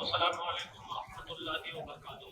السلام علیکم ورحمۃ اللہ وبرکاتہ۔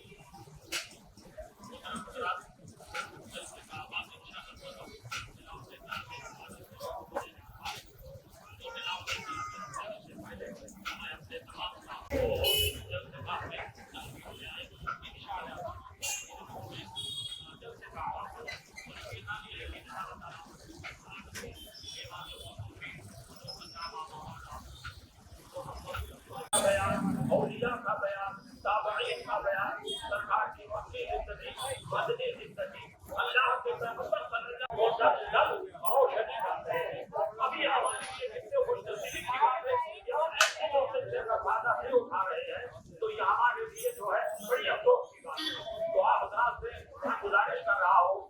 اولیاء کا بیان، تابعین کا بیان، سرکار کی وقتی زندگی، مدنی زندگی، اللہ کے پیغمبر صلی اللہ علیہ وسلم روشنی کرتے ہیں۔ ابھی آپ سے خوش نصیبی کی بات ہے کہ ایسے لوگ سے فائدہ نہیں اٹھا رہے ہیں، تو یہ ہمارے لیے جو ہے بڑی افسوس کی بات ہے۔ تو آپ حضرات سے میں گزارش کر رہا ہوں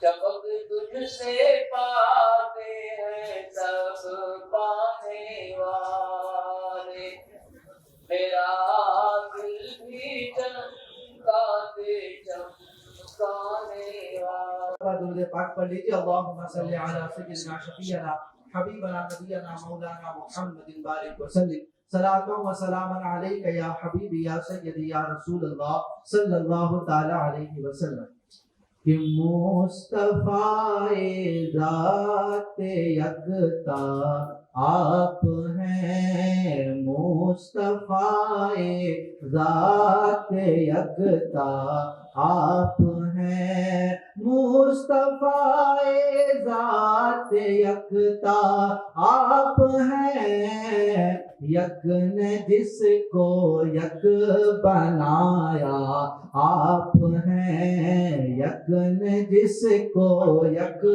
چمک تجھ سے پاتے ہیں سب پانے والے، میرا دل بھی چمکاتے چمکانے والے۔ درود پاک پڑھ لیجیے۔ اللہم صلی علی سیدنا شفیعنا حبیبنا نبینا مولانا محمد بارک وسلم، صلاۃ و سلام علیک یا حبیبی یا سیدی یا رسول اللہ صلی اللہ تعالی علیہ وسلم۔ کہ مصطفیٰ ذات یکتا آپ ہیں، مصطفیٰ ذات یکتا آپ ہیں، مصطفیٰ ذات یکتا آپ ہیں، یک نے جس کو یک بنایا آپ ہیں، یک نے جس کو یک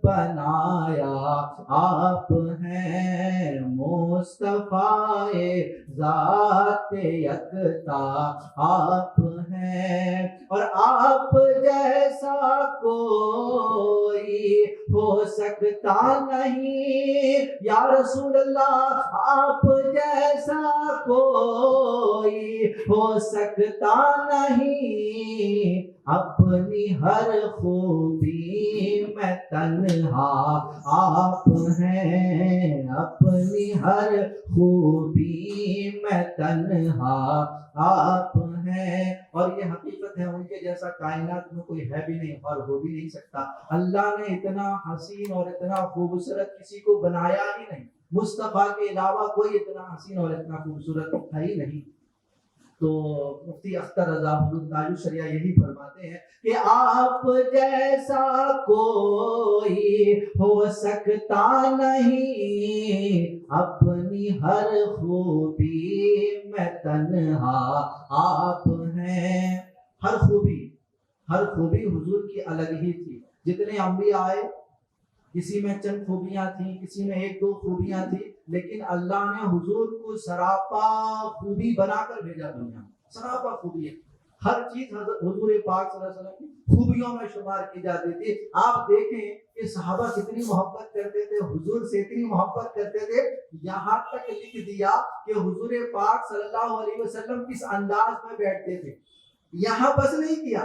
بنایا آپ ہیں، مصطفیٰ ذات یکتا آپ ہیں، اور آپ جیسا کوئی ہو سکتا نہیں یا رسول اللہ، آپ جیسا کوئی ہو سکتا نہیں، اپنی ہر خوبی میں تنہا آپ ہیں، اپنی ہر خوبی میں تنہا آپ ہیں، اور یہ حقیقت ہے ان کے جیسا کائنات میں کوئی ہے بھی نہیں اور ہو بھی نہیں سکتا۔ اللہ نے اتنا حسین اور اتنا خوبصورت کسی کو بنایا ہی نہیں، مصطفیٰ کے علاوہ کوئی اتنا حسین اور اتنا خوبصورت ہے ہی نہیں۔ تو مفتی اختر رضا حضور تاج الشریعہ یہی فرماتے ہیں کہ آپ جیسا کوئی ہو سکتا نہیں، اپنی ہر خوبی میں تنہا آپ ہیں۔ ہر خوبی حضور کی الگ ہی تھی۔ جتنے انبیاء آئے کسی میں چند خوبیاں تھیں، کسی میں ایک دو خوبیاں تھیں، لیکن اللہ نے حضور کو سراپا خوبی بنا کر بھیجا دنیا میں۔ سراپا خوبی ہے، ہر چیز حضور پاک صلی اللہ علیہ وسلم کی خوبیوں میں شمار کی جاتی تھی۔ آپ دیکھیں کہ صحابہ کتنی محبت کرتے تھے، حضور سے اتنی محبت کرتے تھے، یہاں تک لکھ دیا کہ حضور پاک صلی اللہ علیہ وسلم کس انداز میں بیٹھتے تھے۔ یہاں بس نہیں کیا،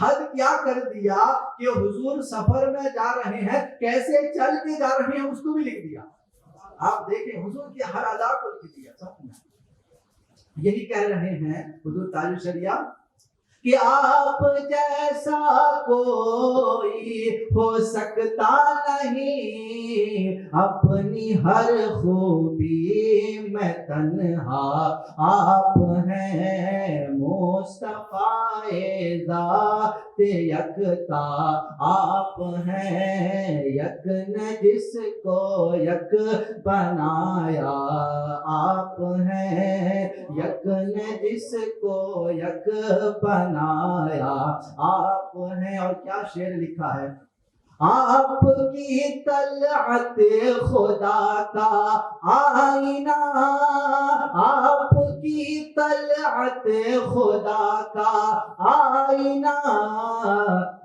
حد کیا کر دیا کہ حضور سفر میں جا رہے ہیں، کیسے چل کے جا رہے ہیں اس کو بھی لکھ دیا۔ آپ دیکھیں حضور کی ہر ادا کو لکھ دیا سب میں۔ یہی کہہ رہے ہیں حضور تاج الشریعہ کہ آپ جیسا کوئی ہو سکتا نہیں، اپنی ہر خوبی میں تنہا آپ ہیں، مصطفیٰ ذات یکتا آپ ہیں، یک نے جس کو یک بنایا آپ ہیں، یک نے جس کو یک بنایا آپ ہیں۔ اور کیا شعر لکھا ہے، آپ کی طلعت خدا کا آئینہ، آپ کی طلعت خدا کا آئینہ،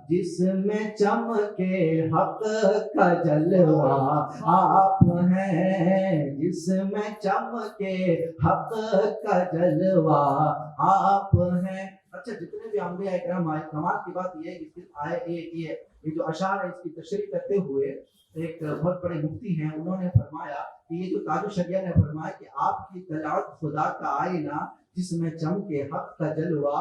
جس میں چمکے حق کا جلوہ آپ ہیں، جس میں چمکے حق کا جلوہ آپ ہیں۔ اچھا جتنے بھی انبیاء اکرام آئے، کمال کی بات یہ ہے کہ یہ جو اشعار ہے اس کی تشریح کرتے ہوئے ایک بہت بڑے مفتی ہیں، انہوں نے فرمایا کہ یہ جو تاج الشریعہ نے فرمایا کہ آپ کی طلعت خدا کا آئینہ جس میں چمکے حق کا جلوہ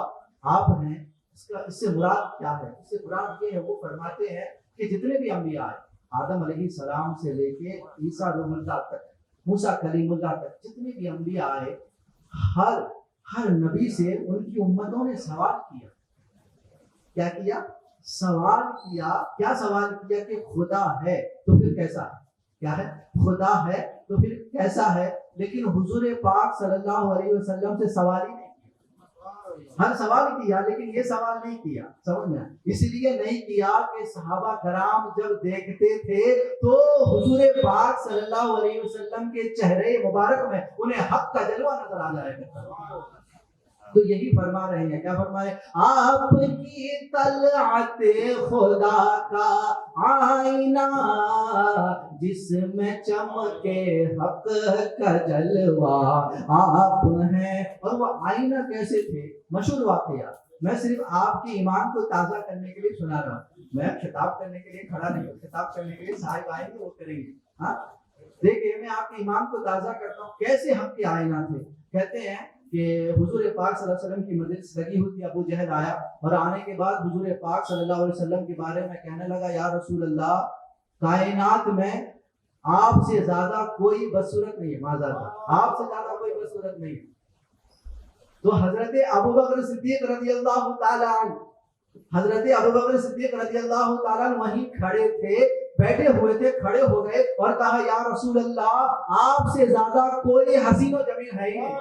آپ ہیں، اس سے مراد کیا ہے؟ اس سے مراد یہ ہے، وہ فرماتے ہیں کہ جتنے بھی انبیاء آئے، آدم علیہ السلام سے لے کے عیسیٰ روح اللہ تک، موسیٰ کلیم اللہ تک، جتنے بھی انبیاء آئے، ہر نبی سے ان کی امتوں نے سوال کیا۔ کیا کیا؟ سوال کیا۔ کیا سوال کیا؟ کہ خدا ہے تو پھر کیسا ہے؟ کیا ہے؟ خدا ہے تو پھر کیسا ہے؟ لیکن حضور پاک صلی اللہ علیہ وسلم سے سوال ہی نہیں کیا۔ ہر سوال کیا لیکن یہ سوال نہیں کیا، سمجھ میں؟ اس لیے نہیں کیا کہ صحابہ کرام جب دیکھتے تھے تو حضور پاک صلی اللہ علیہ وسلم کے چہرے مبارک میں انہیں حق کا جلوہ نظر آ جائے گا۔ تو یہی فرما رہے ہیں، کیا فرمائے؟ آپ کی طلعت خدا کا آئینہ جس میں چمکے حق کا جلوہ آپ ہیں۔ اور وہ آئینہ کیسے تھے؟ مشہور واقعہ، میں صرف آپ کے ایمان کو تازہ کرنے کے لیے سنا رہا ہوں، میں خطاب کرنے کے لیے کھڑا نہیں ہوں، خطاب کرنے کے لیے صاحب آئیں گے وہ کریں گے۔ ہاں دیکھیے میں آپ کے ایمان کو تازہ کرتا ہوں، کیسے حق کے آئینہ تھے؟ کہتے ہیں کہ حضور پاک صلی اللہ علیہ وسلم کی مجلس لگی ہوئی تھی، ابو جہل آیا اور آنے کے بعد حضور پاک صلی اللہ علیہ وسلم کے بارے میں کہنے لگا، یا رسول اللہ کائنات میں آپ سے زیادہ کوئی بدصورت نہیں ہے، معذرت آپ سے زیادہ کوئی بدصورت نہیں ہے۔ تو حضرت ابوبکر صدیق رضی اللہ تعالیٰ عنہ، حضرت ابوبکر صدیق رضی اللہ تعالیٰ عنہ وہیں کھڑے تھے، بیٹھے ہوئے تھے، کھڑے ہو گئے اور کہا، یا رسول اللہ آپ سے زیادہ کوئی حسین و جمیل ہے ہی نہیں۔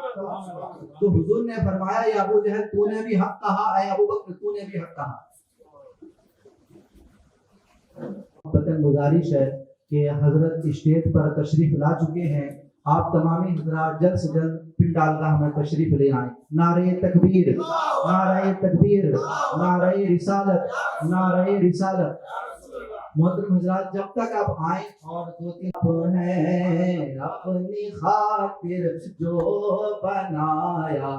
تو حضور نے فرمایا، یا ابو جہل تو نے بھی حق کہا، اے ابو بکر تو نے بھی حق کہا۔ بطن گزارش ہے کہ حضرت اسٹیج پر تشریف لا چکے ہیں، آپ تمامی حضرات جلد سے جلد پنڈال گاہ میں تشریف لے آئیں۔ نعرہ تکبیر، نعرہ تکبیر، نعرہ رسالت، نعرہ رسالت۔ محترم حضرات جب تک آپ آئیں اور دو تین ہیں اپنی خاطر جو بنایا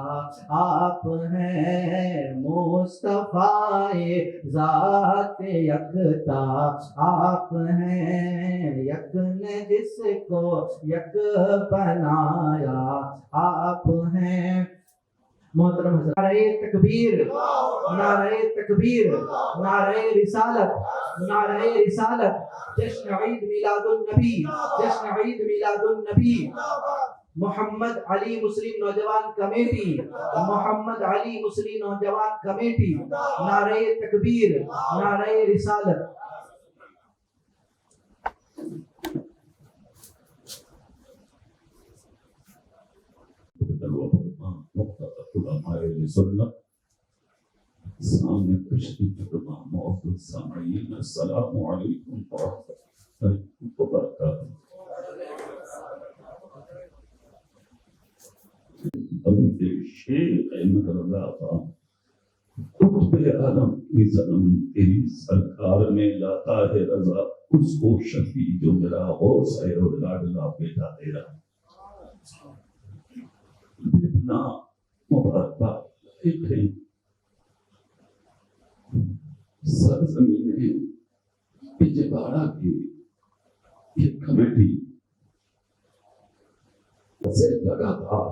آپ ہیں، مصطفیٰ ذات یکتا آپ ہیں، یک نے جس کو یک بنایا آپ ہیں۔ محترم حضرات نعرہ تکبیر، نعرہ تکبیر، نعرہ رسالت، نعرہ رسالت۔ جشن عید میلاد النبی، جشن عید میلاد النبی۔ محمد علی مسلم نوجوان کمیٹی، محمد علی مسلم نوجوان کمیٹی، نعرہ تکبیر، نعرہ رسالت۔ سامنے تشریف فرما معزز سامعین، السلام علیکم ورحمۃ اللہ وبرکاتہ۔ اب شیخ احمد رضا خان قطب عالم کی ظلم تیری سرکار میں لاتا ہے رضا، اس کو شفیع جو میرا غوث ہے اور لاڈلا بیٹا تیرا۔ اتنا مبارکباد سرزمین بجواڑا کی ایک کمیٹی سے لگاتار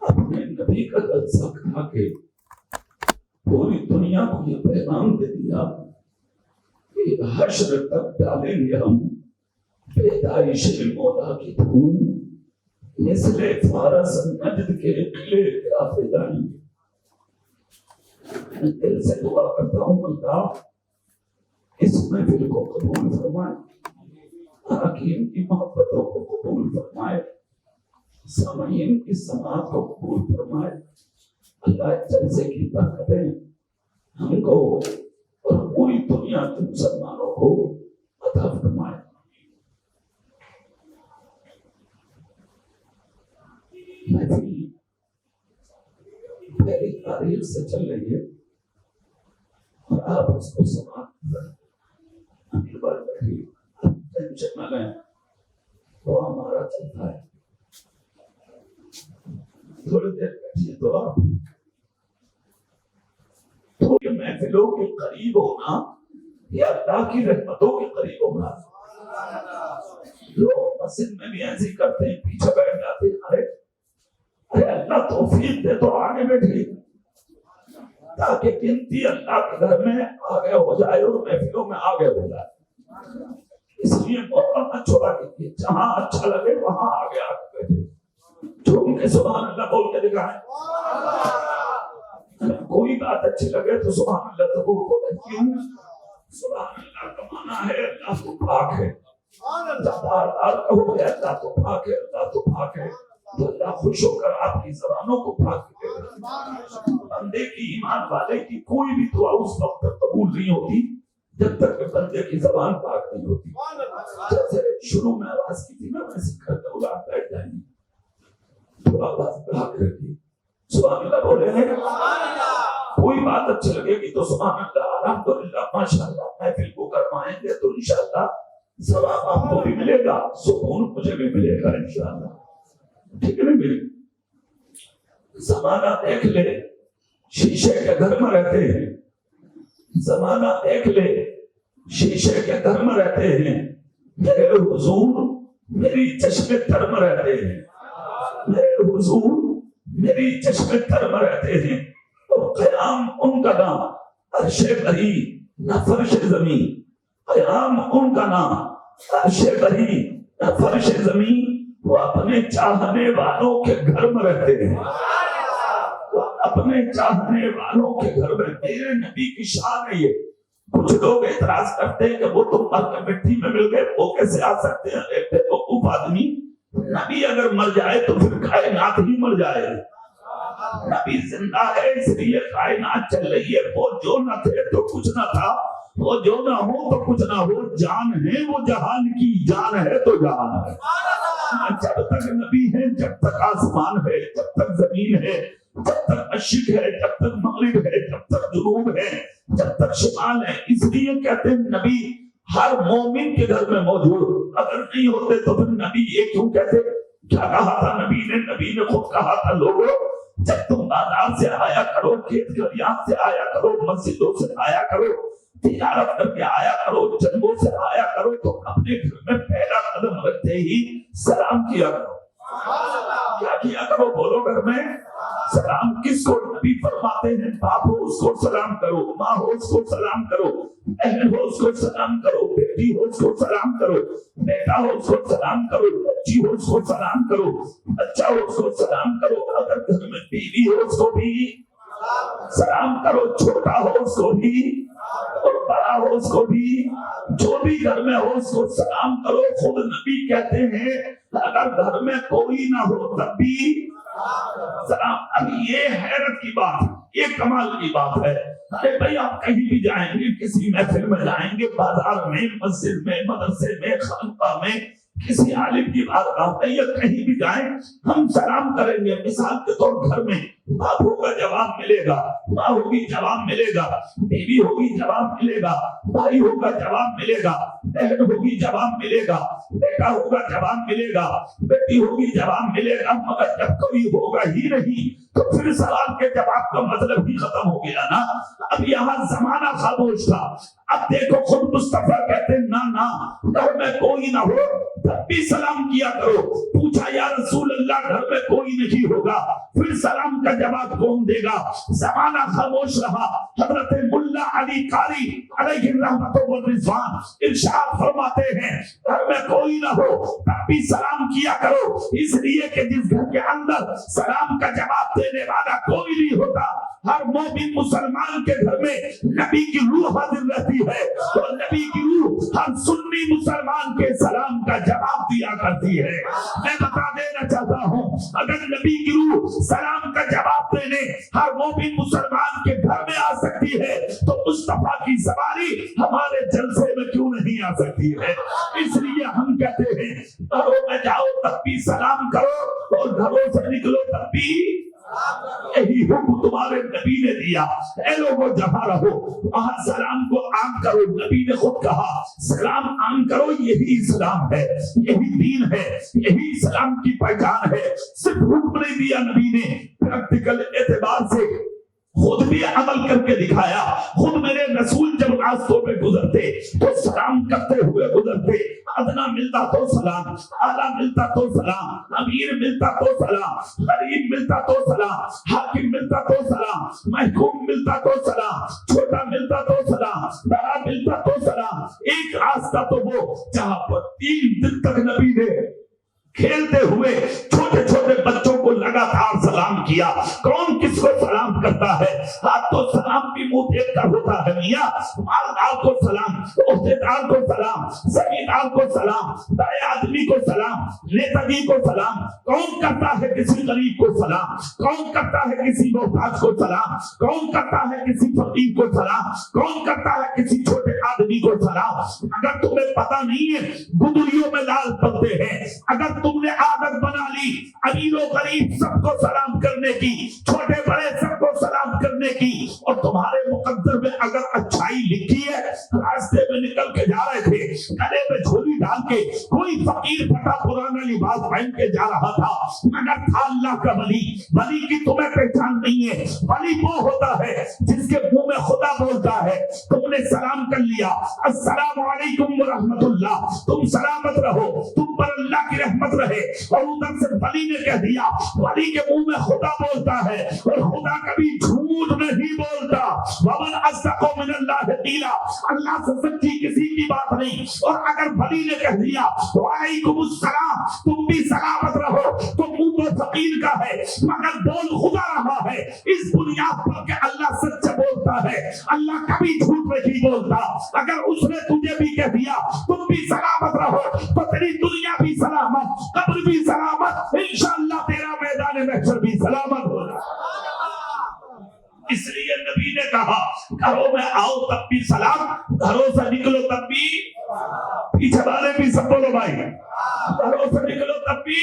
اپنے نبی کا جلسہ کھا کے پوری دنیا کو یہ پیغام دے دیا کہ حشر تک ڈالیں گے ہم پیدائش مولا کی دھوم، مثل فارس نجد کے قلعے گرافے جائیں گے۔ میں دل سے دعا کرتا ہوں اللہ اس محفل کو قبول فرمائے، حکیم کی محبتوں کو قبول فرمائے، سامعین کی سماعت کو قبول فرمائے۔ اللہ جلسے کی برکتیں ہم کو اور پوری دنیا کے مسلمانوں کو عطا فرمائے۔ محفل پہلی تاریخ سے چل رہی ہے اور آپ اس کو سماعت کر اگلی بار بیٹھیے، ٹینشن نہ لیں، وہ ہمارا چلتا ہے۔ تھوڑی دیر بیٹھیے تو آپ تھوڑی محفلوں کے قریب ہونا یا اللہ کی رحمتوں کے قریب ہونا۔ لوگ مسجد میں بھی ایسے کرتے ہیں، پیچھے بیٹھ جاتے ہیں، ارے اللہ توفیق دے تو آگے بیٹھیے تاکہ گنتی اللہ کے گھر میں آگے ہو جائے اور محفلوں میں آگے ہو جائے۔ اس لیے موقع نہ چھوڑا کیجیے، جہاں اچھا لگے وہاں آگے آگے بیٹھے، جو ان کے سبحان اللہ بول کے دکھائیں۔ کوئی بات اچھی لگے تو سبحان اللہ ضرور بولیں، کیوں؟ سبحان اللہ کا معنی ہے اللہ تو پاک ہے۔ جب بار بار کہو گے اللہ تو پاک ہے، اللہ تو پاک ہے، تو اللہ خوش ہو کر آپ کی زبانوں کو پاک کرے گا۔ بندے کی، ایمان والے کی کوئی بھی دعا اس وقت تک قبول نہیں ہوتی جب تک کہ بندے کی زبان پاک نہیں ہوتی۔ جیسے شروع میں آواز کی تھی نا، ویسے کرتے ہوئے آپ بیٹھ جائیں گے، تو آواز بڑھا کے رکھیے، سبحان اللہ بولے ہیں۔ کوئی بات اچھی لگے گی تو سبحان اللہ، الحمدللہ، ماشاءاللہ، محفل کو کرمائیں گے تو انشاءاللہ ثواب آپ کو بھی ملے گا، سکون مجھے بھی ملے گا انشاءاللہ۔ ٹھیک ہے نا میری؟ زمانہ دیکھ لے، شیشے کے گھر میں رہتے ہیں، زمانہ دیکھ لے، شیشے کے گھر میں رہتے ہیں، میرے حضور میری چشم تر میں رہتے ہیں، میرے حضور میری چشم تر میں رہتے ہیں، اور قیام ان کا نام عرش بری نہ فرش زمین، قیام ان کا نام عرش بری نہ فرش زمین، وہ اپنے چاہنے والوں کے گھر میں رہتے ہیں، وہ اپنے چاہنے والوں کے گھر میں۔ میرے نبی کی شان ہے یہ۔ کچھ لوگ اعتراض کرتے ہیں کہ وہ تو مر کے مٹی میں مل گئے، وہ کیسے آ سکتے ہیں؟ ایک بیوقوف آدمی، نبی اگر مر جائے تو پھر کائنات ہی مر جائے۔ نبی زندہ ہے اس لیے کائنات چل رہی ہے، وہ جو نہ تھے تو کچھ نہ تھا، وہ جو نہ ہو تو کچھ نہ ہو، جان ہے وہ جہان کی، جان ہے تو جہان ہے۔ جب تک نبی ہے، جب تک آسمان ہے، جب تک زمین ہے، جب تک مشرق ہے، جب تک مغرب ہے، جب تک جنوب ہے، جب تک شمال ہے۔ اس لیے کہتے ہیں نبی ہر مومن کے گھر میں موجود، اگر نہیں ہوتے تو پھر نبی یہ کیوں کہتے؟ کیا کہا تھا نبی نے؟ نبی نے خود کہا تھا، لوگوں جب تم بازار سے آیا کرو، کھیت کھلیان سے آیا کرو، مسجدوں سے آیا کرو، تجارت کر کے آیا کرو، جنگوں سے آیا کرو، تو اپنے گھر میں پہلا قدم رکھتے ہی سلام کیا کرو۔ کیا کیا کرو؟ بولو گھر میں سلام کس کو؟ نبی فرماتے ہیں باپ ہو اس کو سلام کرو، ماں ہو اس کو سلام کرو، بہن ہو اس کو سلام کرو، بیٹی ہو اس کو سلام کرو، بیٹا ہو اس کو سلام کرو، بچی ہو اس کو سلام کرو، بچہ ہو اس کو سلام کرو، اگر گھر میں بیوی ہو اس کو بھی سلام کرو، چھوٹا ہو اس کو بھی اور بڑا ہو اس کو بھی، جو بھی گھر میں ہو اس کو سلام کرو۔ خود نبی کہتے ہیں اگر گھر میں کوئی نہ ہو تب بھی سلام۔ اب یہ حیرت کی بات، یہ کمال کی بات ہے۔ ارے بھائی آپ کہیں بھی جائیں گے، کسی محفل میں جائیں گے، بازار میں، مسجد میں، مدرسے میں، خانقاہ میں، کسی عالم کی بارگاہ میں یا کہیں بھی جائیں، ہم سلام کریں گے۔ مثال کے طور گھر میں باپ ہوگا جواب ملے گا، ماں ہوگی جواب ملے گا، بیوی ہوگی جواب ملے گا، بھائی ہوگا جواب ملے گا، بہن ہوگی جواب ملے گا، بیٹا ہوگا جواب ملے گا، بیٹی ہوگی جواب ملے گا، مگر جب کوئی ہوگا ہی نہیں تو پھر سوال کے جواب کا مطلب ہی ختم ہو گیا نا۔ اب یہاں زمانہ خاموش تھا، اب دیکھو خود مصطفیٰ کہتے ہیں نا گھر میں کوئی نہ ہو تب بھی سلام کیا کرو۔ پوچھا یا رسول اللہ گھر میں کوئی نہیں ہوگا پھر سلام کا جواب کون دے گا؟ زمانہ خاموش رہا۔ حضرت ملا علی قاری علیہ الرحمۃ والرضوان ارشاد فرماتے ہیں گھر میں کوئی نہ ہو تب بھی سلام کیا کرو، اس لیے کہ جس گھر کے اندر سلام کا جواب دینے والا کوئی نہیں ہوتا، ہر مومن مسلمان کے گھر میں نبی کی روح حاضر رہتی ہے اور نبی کی روح ہر سنی مسلمان کے سلام کا جواب دیا کرتی ہے۔ میں بتا دینا چاہتا ہوں اگر نبی کی روح سلام کا جواب دینے ہر مومن مسلمان کے گھر میں آ سکتی ہے تو مصطفیٰ کی سواری ہمارے جلسے میں کیوں نہیں آ سکتی ہے؟ اس لیے ہم کہتے ہیں گھروں میں جاؤ تب بھی سلام کرو اور گھروں سے نکلو تب بھی یہی حکم تمہارے نبی نے دیا۔ اے لوگوں جہاں رہو وہاں سلام کو عام کرو، نبی نے خود کہا سلام عام کرو، یہی اسلام ہے، یہی دین ہے، یہی اسلام کی پہچان ہے۔ صرف حکم نہیں دیا نبی نے، پریکٹیکل اعتبار سے خود بھی عمل کر کے دکھایا۔ خود میرے رسول جب راستوں پہ گزرتے تو سلام کرتے ہوئے گزرتے، ادنا ملتا تو سلام، اعلیٰ ملتا تو سلام، امیر ملتا تو سلام، غریب ملتا تو سلام، حاکم ملتا تو سلام، محکوم ملتا تو سلام، چھوٹا ملتا تو سلام، بڑا ملتا تو سلام۔ ایک راستہ تو وہ جہاں پر 3 دن تک نبی نے کھیلتے ہوئے چھوٹے چھوٹے بچوں کو لگاتار سلام کیا۔ کون کس کو سلام کرتا ہے؟ ہاتھ تو سلام بھی منہ دیکھ کر ہوتا ہے میاں، مالدار کو سلام، عہدیدار کو سلام، زمیندار کو سلام، بڑے آدمی کو سلام، نیتاجی کو سلام۔ کون کرتا ہے کسی غریب کو سلام؟ کون کرتا ہے کسی محتاج کو سلام؟ کون کرتا ہے کسی فقیر کو سلام؟ کون کرتا ہے کسی چھوٹے آدمی کو سلام؟ اگر تمہیں پتہ نہیں ہے گدڑیوں میں لال پڑتے ہیں، اگر تم نے عادت بنا لی امیر و غریب سب کو سلام کرنے کی، چھوٹے بڑے سب کو سلام کرنے کی، اور تمہارے مقدر میں اگر اچھائی لکھی ہے، راستے میں نکل کے جا رہے تھے گلے میں جھولی ڈال کے کوئی فقیر پھٹا پرانا لباس پہن کے جا رہا تھا مگر تھا اللہ کا ولی۔ ولی کی تمہیں پہچان نہیں ہے، ولی وہ ہوتا ہے جس کے منہ میں خدا بولتا ہے، تم نے سلام کر لیا السلام علیکم ورحمۃ اللہ، تم سلامت رہو، تم پر اللہ کی رحمت رہے، اور ادھر سے ولی نے کہہ دیا، ولی کے منہ میں خدا بولتا ہے اور خدا کبھی جھوٹ نہیں بولتا۔ ومن اصدق من اللہ قیلا، اللہ سے سچی کسی کی بات نہیں۔ اور اگر ولی نے کہہ دیا وعلیکم السلام، تم بھی سلامت رہو، تو منہ تو فقیر کا ہے مگر بول خدا رہا ہے، اس بنیاد پر کہ اللہ سچ بولتا ہے، اللہ کبھی جھوٹ نہیں بولتا۔ اگر اس نے تجھے بھی کہہ دیا تم بھی سلامت رہو تو تیری دنیا بھی سلامت، قبر بھی سلامت، انشاءاللہ تیرا میدان محشر بھی سلامت ہوگا۔ اس لیے نبی نے کہا گھروں میں آؤ تب بھی سلام، گھروں سے نکلو تب بھی، پیچھے والے بھی سب بولو بھائی، گھروں سے نکلو تب بھی۔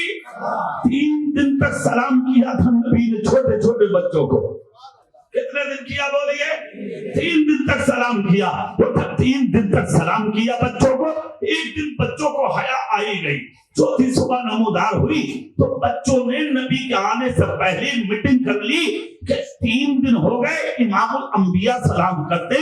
3 دن تک سلام کیا تھا نبی نے چھوٹے چھوٹے بچوں کو۔ کتنے دن کیا بولیے؟ 3 دن تک سلام کیا۔ وہ 3 دن تک سلام کیا بچوں کو، ایک دن بچوں کو حیا آئی گئی، چوتھی صبح نمودار ہوئی تو بچوں نے نبی کے آنے سے پہلے میٹنگ کر لی کہ 3 دن ہو گئے امام الانبیاء سلام کرتے،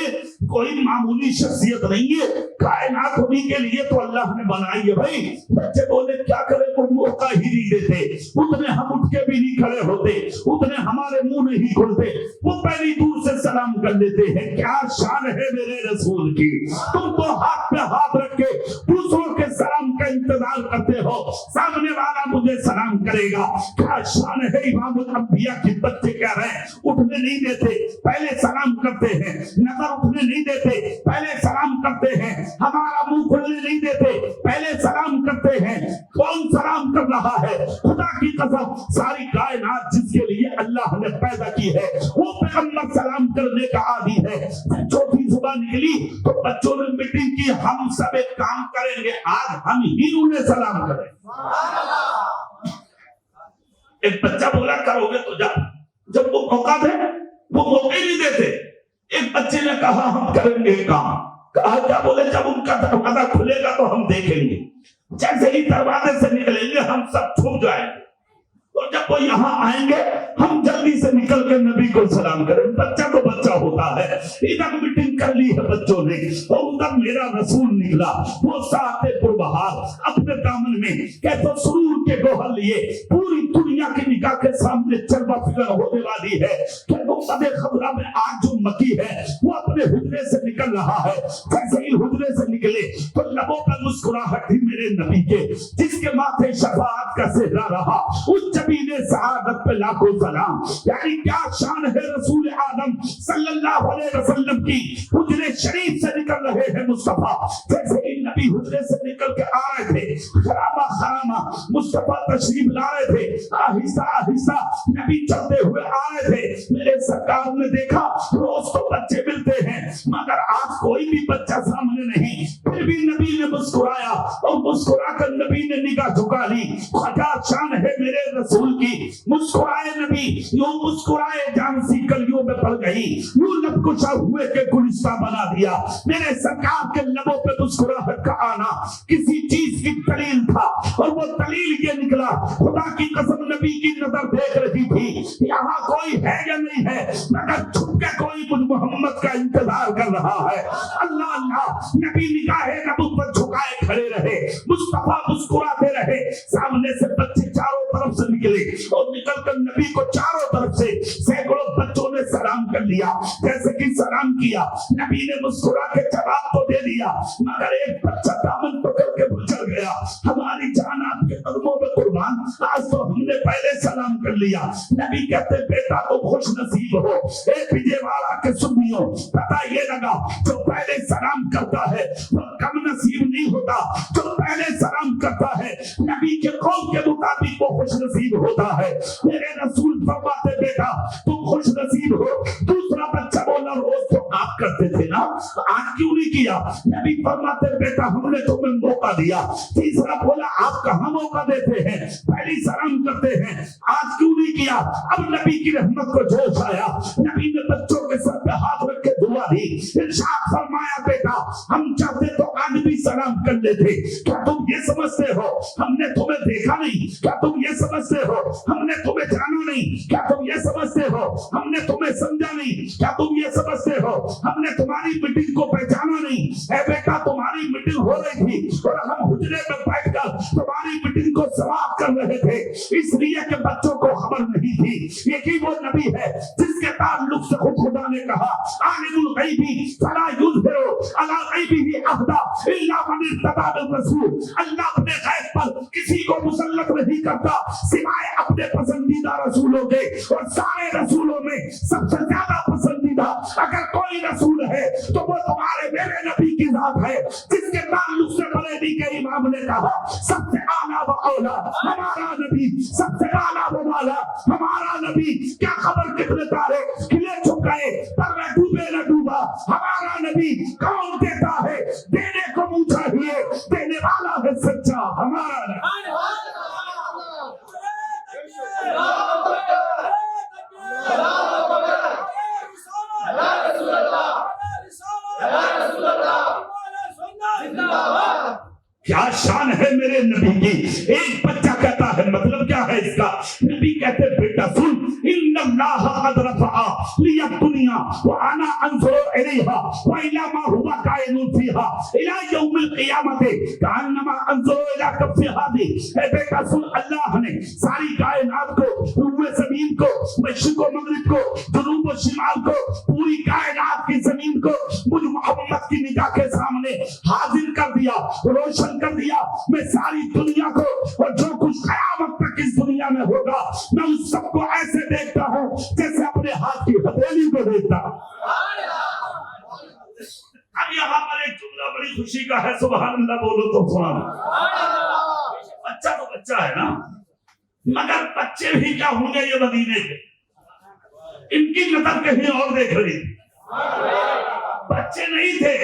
کوئی معمولی شخصیت نہیں ہے، کائنات ہونے کے لیے تو اللہ نے بنائی ہے بھائی۔ بچے بولے کیا کرے، کوئی موقع ہی نہیں دیتے، اتنے ہم اٹھ کے بھی نہیں کھڑے ہوتے، اتنے ہمارے منہ نہیں کھلتے، وہ پہلی دور سے سلام کر لیتے ہیں۔ کیا شان ہے میرے رسول کی، تم تو ہاتھ پہ ہاتھ رکھ کے دوسروں کے سلام کا انتظار کرتے ہو، سامنے والا مجھے سلام کرے گا۔ کیا شان ہے امام الانبیاء کی۔ بچے کہہ رہے ہیں اٹھنے نہیں دیتے، پہلے سلام کرتے ہیں، نظر اٹھنے نہیں دیتے، پہلے سلام کرتے ہیں، ہمارا منہ کھلنے نہیں دیتے، پہلے سلام کرتے ہیں۔ کون سلام کر رہا ہے؟ خدا کی قسم ساری کائنات جس کے لیے اللہ نے پیدا کی ہے وہ پیغمبر سلام کرنے کا عادی ہے۔ چوتھی صبح نکلی تو بچوں نے میٹنگ کی، ہم سب ایک کام کریں گے، آج ہم ہی انہیں سلام کریں۔ ایک بچہ بولا کرو گے تو جا، جب وہ موقع دے وہ موقع نہیں دیتے۔ ایک بچے نے کہا ہم کریں گے کام، کہا کیا؟ بولے جب ان کا دروازہ کھلے گا تو ہم دیکھیں گے، جیسے ہی دروازے سے نکلیں گے ہم سب چھپ جائیں گے، اور جب وہ یہاں آئیں گے ہم جلدی سے نکل کے نبی کو سلام کریں۔ بچہ تو بچہ ہوتا ہے، ادھر میٹنگ کر لی ہے بچوں نے اور ادھر میرا رسول نکلا، وہ ساعت پربہار اپنے دامن میں کہتے سرور کے گوہر لیے پوری دنیا کی نگاہ کے سامنے چلوا فکر ہونے والی ہے کہ مقتدے خبرہ میں آج جو مکی ہے وہ اپنے حجرے سے نکل رہا ہے۔ جیسے ہی حجرے سے نکلے تو لبوں پر مسکراہٹ تھی میرے نبی کے، جس کے ماتھے شفاعت کا صحرا رہا، اس جبین سعادت پہ لاکھوں سلام۔ یعنی کیا شان ہے رسول اعظم صلی اللہ علیہ وسلم کی، حجرے شریف سے نکل رہے ہیں مصطفیٰ، جیسے ہی نبی حجرے سے نکل کے آ رہے تھے، خرامہ خرامہ مصطفیٰ تشریف لا رہے تھے، آہستہ آہستہ نبی چلتے ہوئے آ رہے تھے۔ میرے سرکار نے دیکھا روز تو بچے ملتے ہیں مگر آج کوئی بھی بچہ سامنے نہیں، پھر بھی نبی نے مسکرایا اور مسکرا کر نبی نے نگاہ جھکا لی۔ خدا شان ہے میرے رسول کی، مسکرائے نبی، یوں مسکرائے جان سی کلیوں میں پڑ گئی، یوں لب کشا ہوئے کے گلستہ بنا دیا۔ میرے سرکار کے لبوں پہ مسکراہٹ کا آنا کسی چیز کی دلیل تھا، اور وہ دلیل یہ نکلا، خدا کی قسم نبی کی نظر دیکھ رہی تھی یہاں کوئی ہے یا نہیں ہے، مگر چھپ کے کوئی مجھ محمد کا انتظار کر رہا ہے۔ اللہ اللہ، نبی نگاہ نبوت جھکائے کھڑے رہے، مصطفیٰ مسکراتے رہے۔ سامنے سے بچے چاروں طرف سے نکلے اور نکل کر نبی کو چاروں طرف سے سینکڑوں بچوں نے سلام کر لیا۔ جیسے کہ سلام کیا نبی نے مسکرا کے جواب تو دے دیا، مگر ایک بچہ دامن پکڑ کے گزر گیا۔ ہماری جان آپ کے قدموں میں قربان، آج تو ہم نے پہلے سلام کر لیا۔ نبی کہتے بیٹا تم خوش نصیب ہو، ایک وجے والا کے سنیوں، پتہ یہ لگا جو پہلے سلام کرتا ہے وہ کم نصیب نہیں ہوتا، جو پہلے سلام کرتا ہے نبی کے قول کے مطابق وہ خوش نصیب ہوتا ہے۔ میرے رسول فرماتے بیٹا تم خوش نصیب ہو۔ دوسرا بچہ بولا روز تو آپ کرتے تھے نا، آج کیوں نہیں کیا؟ نبی فرماتے بیٹا ہم نے تمہیں موقع دیا۔ تیسرا بولا آپ کہاں موقع دیتے ہیں، پہلی سلام کرتے ہیں، آج کیوں نہیں کیا؟ اب نبی کی رحمت کو جوش آیا، نبی نے بچوں کے سر پہ ہاتھ رکھ کے دعا دی، ارشاد فرمایا بیٹا ہم چاہتے تو آج بھی سلام کر لیتے، کیا تم یہ سمجھتے ہو ہم نے تمہیں دیکھا نہیں؟ کیا تم یہ سمجھتے ہو ہم نے تمہیں جانا نہیں؟ کیا تم یہ سمجھتے ہو ہم نے تمہیں سمجھا نہیں؟ کیا تم یہ سمجھتے ہو ہم نے تمہاری میٹنگ کو پہچانا نہیں؟ اے بیٹا تمہاری میٹنگ ہو رہی تھی اور ہم حجرے میں بیٹھ کر تمہاری میٹنگ کو سماعت کر رہے تھے، اس لیے کہ بچوں کو خبر نہیں تھی۔ یہی وہ نبی ہے جس کے تعلق سے خود خدا نے کہا عالم الغیب فلا یظہر علی غیبہ احدا الا من ارتضی بالرسول، اللہ اپنے غیب پر کسی کو مسلط نہیں کرتا سوائے اپنے پسندیدہ رسولوں کے، اور سارے رسولوں میں سب سے زیادہ پسندیدہ اگر کوئی رسول ہے تو وہ تمہارے میرے نبی کی ذات ہے، جس کے تعلق سے بریلی کے امام نے کہا سب سے اعلیٰ و اولا ہمارا نبی، سب سے اعلیٰ و بالا ہمارا نبی۔ کیا خبر کتنے تارے کھلے چھپ گئے پر میں ڈوبے نہ ڈوبا، ہمارا نبی کون دیتا ہے؟ دینے کو منہ چاہیے، دینے والا ہے سچا ہمارا نبی۔ کیا شان ہے میرے نبی کی۔ ایک بچہ کہتا ہے مطلب کیا ہے اس کا؟ نبی کہتے بیٹا سن ان اللہ قد رفع لی الدنیا وانا انظر الیہا والی ما هو کائن فیها الی یوم القیامت کانما انظر الی کف هذه۔ اے بیٹا سن اللہ نے ساری کائنات کو، روئے زمین کو، مشرق و مغرب کو، جنوب و شمال کو، پوری کائنات کی زمین کو مجھ محمد کی نگاہ کے سامنے حاضر کر دیا، روشن کر دیا۔ میں ساری دنیا کو اور جو کچھ قیامت تک اس دنیا میں ہوگا میں اس سب کو ایسے دیکھتا ہوں جیسے اپنے ہاتھ کی ہتھیلی کو دیکھتا ہوں۔ اب یہاں پر ایک جملہ بڑی خوشی کا ہے، سبحان اللہ بولو تو سبحان اللہ۔ بچہ تو بچہ ہے نا، مگر بچے بھی کیا ہوں گے یہ مدینے کے، ان کی نظر کہیں اور دیکھ رہی تھی۔ بچے نہیں تھے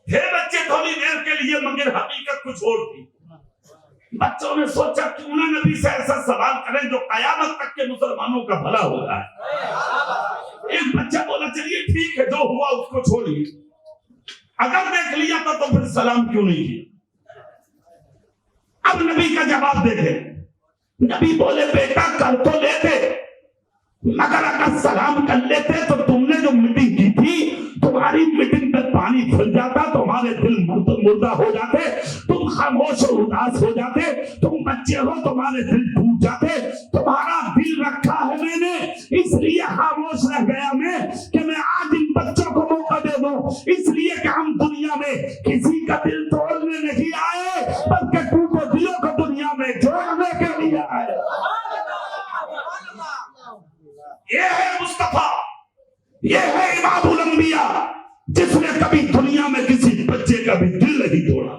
بچے تھوڑی دیر کے لیے، مگر حقیقت کچھ اور تھی۔ بچوں نے سوچا کیوں نہ نبی سے ایسا سوال کریں جو قیامت تک کے مسلمانوں کا بھلا ہو رہا ہے۔ ایک بچہ بولا چلیے ٹھیک ہے جو ہوا اس کو چھوڑیے۔ اگر دیکھ لیا تھا تو پھر سلام کیوں نہیں کیا؟ اب نبی کا جواب دیکھیں، نبی بولے بیٹا کر تو لیتے، مگر اگر سلام کر لیتے تو تم نے جو میٹنگ کی تھی تمہاری میٹنگ پہ پانی پھل جاتا، تمہارے دل مردہ ہو جاتے، تم خاموش اور اداس ہو جاتے، تم بچے ہو تمہارے دل ٹوٹ جاتے، تمہارا دل رکھا ہے میں نے اس لیے خاموش رہ گیا میں کہ میں آج ان بچوں کو موقع دے دوں، اس لیے کہ ہم دنیا میں کسی کا دل توڑنے نہیں آئے بلکہ ٹوٹے دلوں کو دنیا میں جوڑنے کے لیے آئے۔ یہ ہے مصطفیٰ، یہ ہے امام الانبیاء، جس نے کبھی دنیا میں کسی بچے کا بھی دل نہیں توڑا۔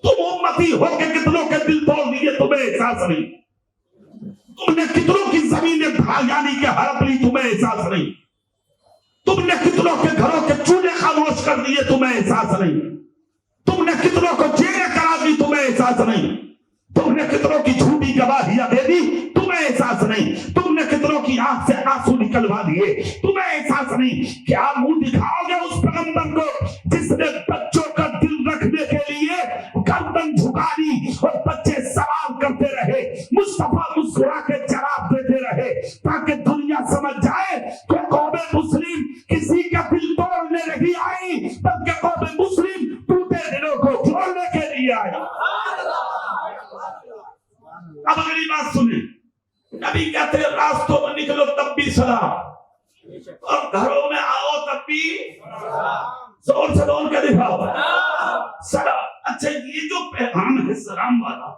تم امتی ہو کے کتنوں کے دل توڑ دیے تمہیں احساس نہیں، تم نے کتنوں کی زمینیں یعنی کہ ہڑپ لی تمہیں احساس نہیں، تم نے کتنوں کے گھروں کے چولہے خاموش کر دیے تمہیں احساس نہیں، تم نے کتنوں کو جیلیں کرا دی تمہیں احساس نہیں، تم نے کتنوں کی جھوٹی گواہیاں دے دی تمہیں احساس نہیں، تم نے کتنوں کی آنکھ سے آنسو نکلوا دیے تمہیں احساس نہیں۔ کیا منہ دکھاؤ گے اس پیغمبر کو جس نے بچوں کا دل رکھنے کے لیے گردن جھکا دی اور بچے سوال کرتے رہے، مصطفیٰ مسکرا کے جواب دیتے رہے تاکہ دنیا سمجھ جائے کہ قوم مسلم کسی کا دل توڑنے نہیں آئی بلکہ قوم مسلم ٹوٹے دلوں کو جوڑنے کے لیے آئی۔ اب اگلی بات سنیں، نبی کہتے ہیں راستوں میں نکلو تب بھی سلام، اور گھروں میں آؤ تب بھی زور سے بول کے دکھاؤ سلام۔ اچھا یہ جو پیغام ہے سلام والا،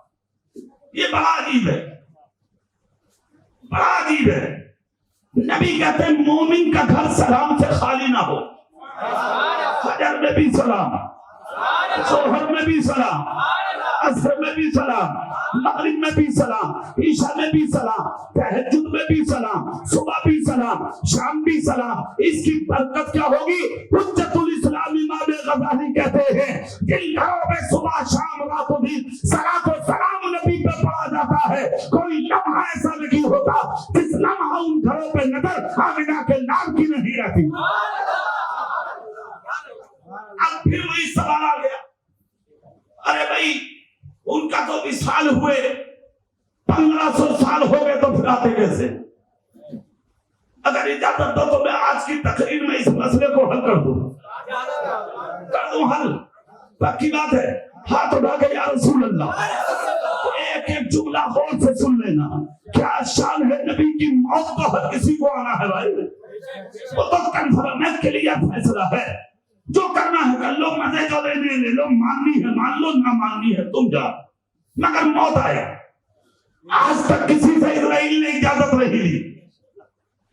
یہ بڑا عجیب ہے، بڑا عجیب ہے۔ نبی کہتے ہیں مومن کا گھر سلام سے خالی نہ ہو، فجر میں بھی سلام، ظہر میں بھی سلام، عصر میں بھی سلام، مغرب میں بھی سلام، عشاء میں بھی سلام، تہجد میں بھی سلام، صبح بھی سلام، شام بھی سلام۔ اس کی برکت کیا ہوگی؟ حجت الاسلام امام غزالی کہتے ہیں جن گھروں میں صبح شام رات و دن صلاۃ و سلام نبی پہ پڑھا جاتا ہے، کوئی لمحہ ایسا نہیں ہوتا جس لمحہ ان گھروں پہ نظر آمنہ کے نام کی نہیں رہتی۔ اب پھر وہی سوال آ گیا، ارے بھائی ان کا تو وصال ہوئے 1500 سال ہو گئے تو پھر آتے کیسے؟ اگر اجازت دو تو میں آج کی تقریر میں اس مسئلے کو حل کر دوں حل۔ باقی بات ہے ہاتھ اٹھا کے یا رسول اللہ ایک ایک جملہ غور سے سن لینا۔ کیا شان ہے نبی کی موت کا ہر کسی کو آنا ہے بھائی، وہ تو کنفرمنٹ کے لیے فیصلہ ہے، جو کرنا ہے کر لو، مزے جو لینے لے لو، ماننی ہے مان لو، نہ ماننی ہے تم جا، مگر موت آئے۔ آج تک کسی سے اسرائیل نے اجازت نہیں لی،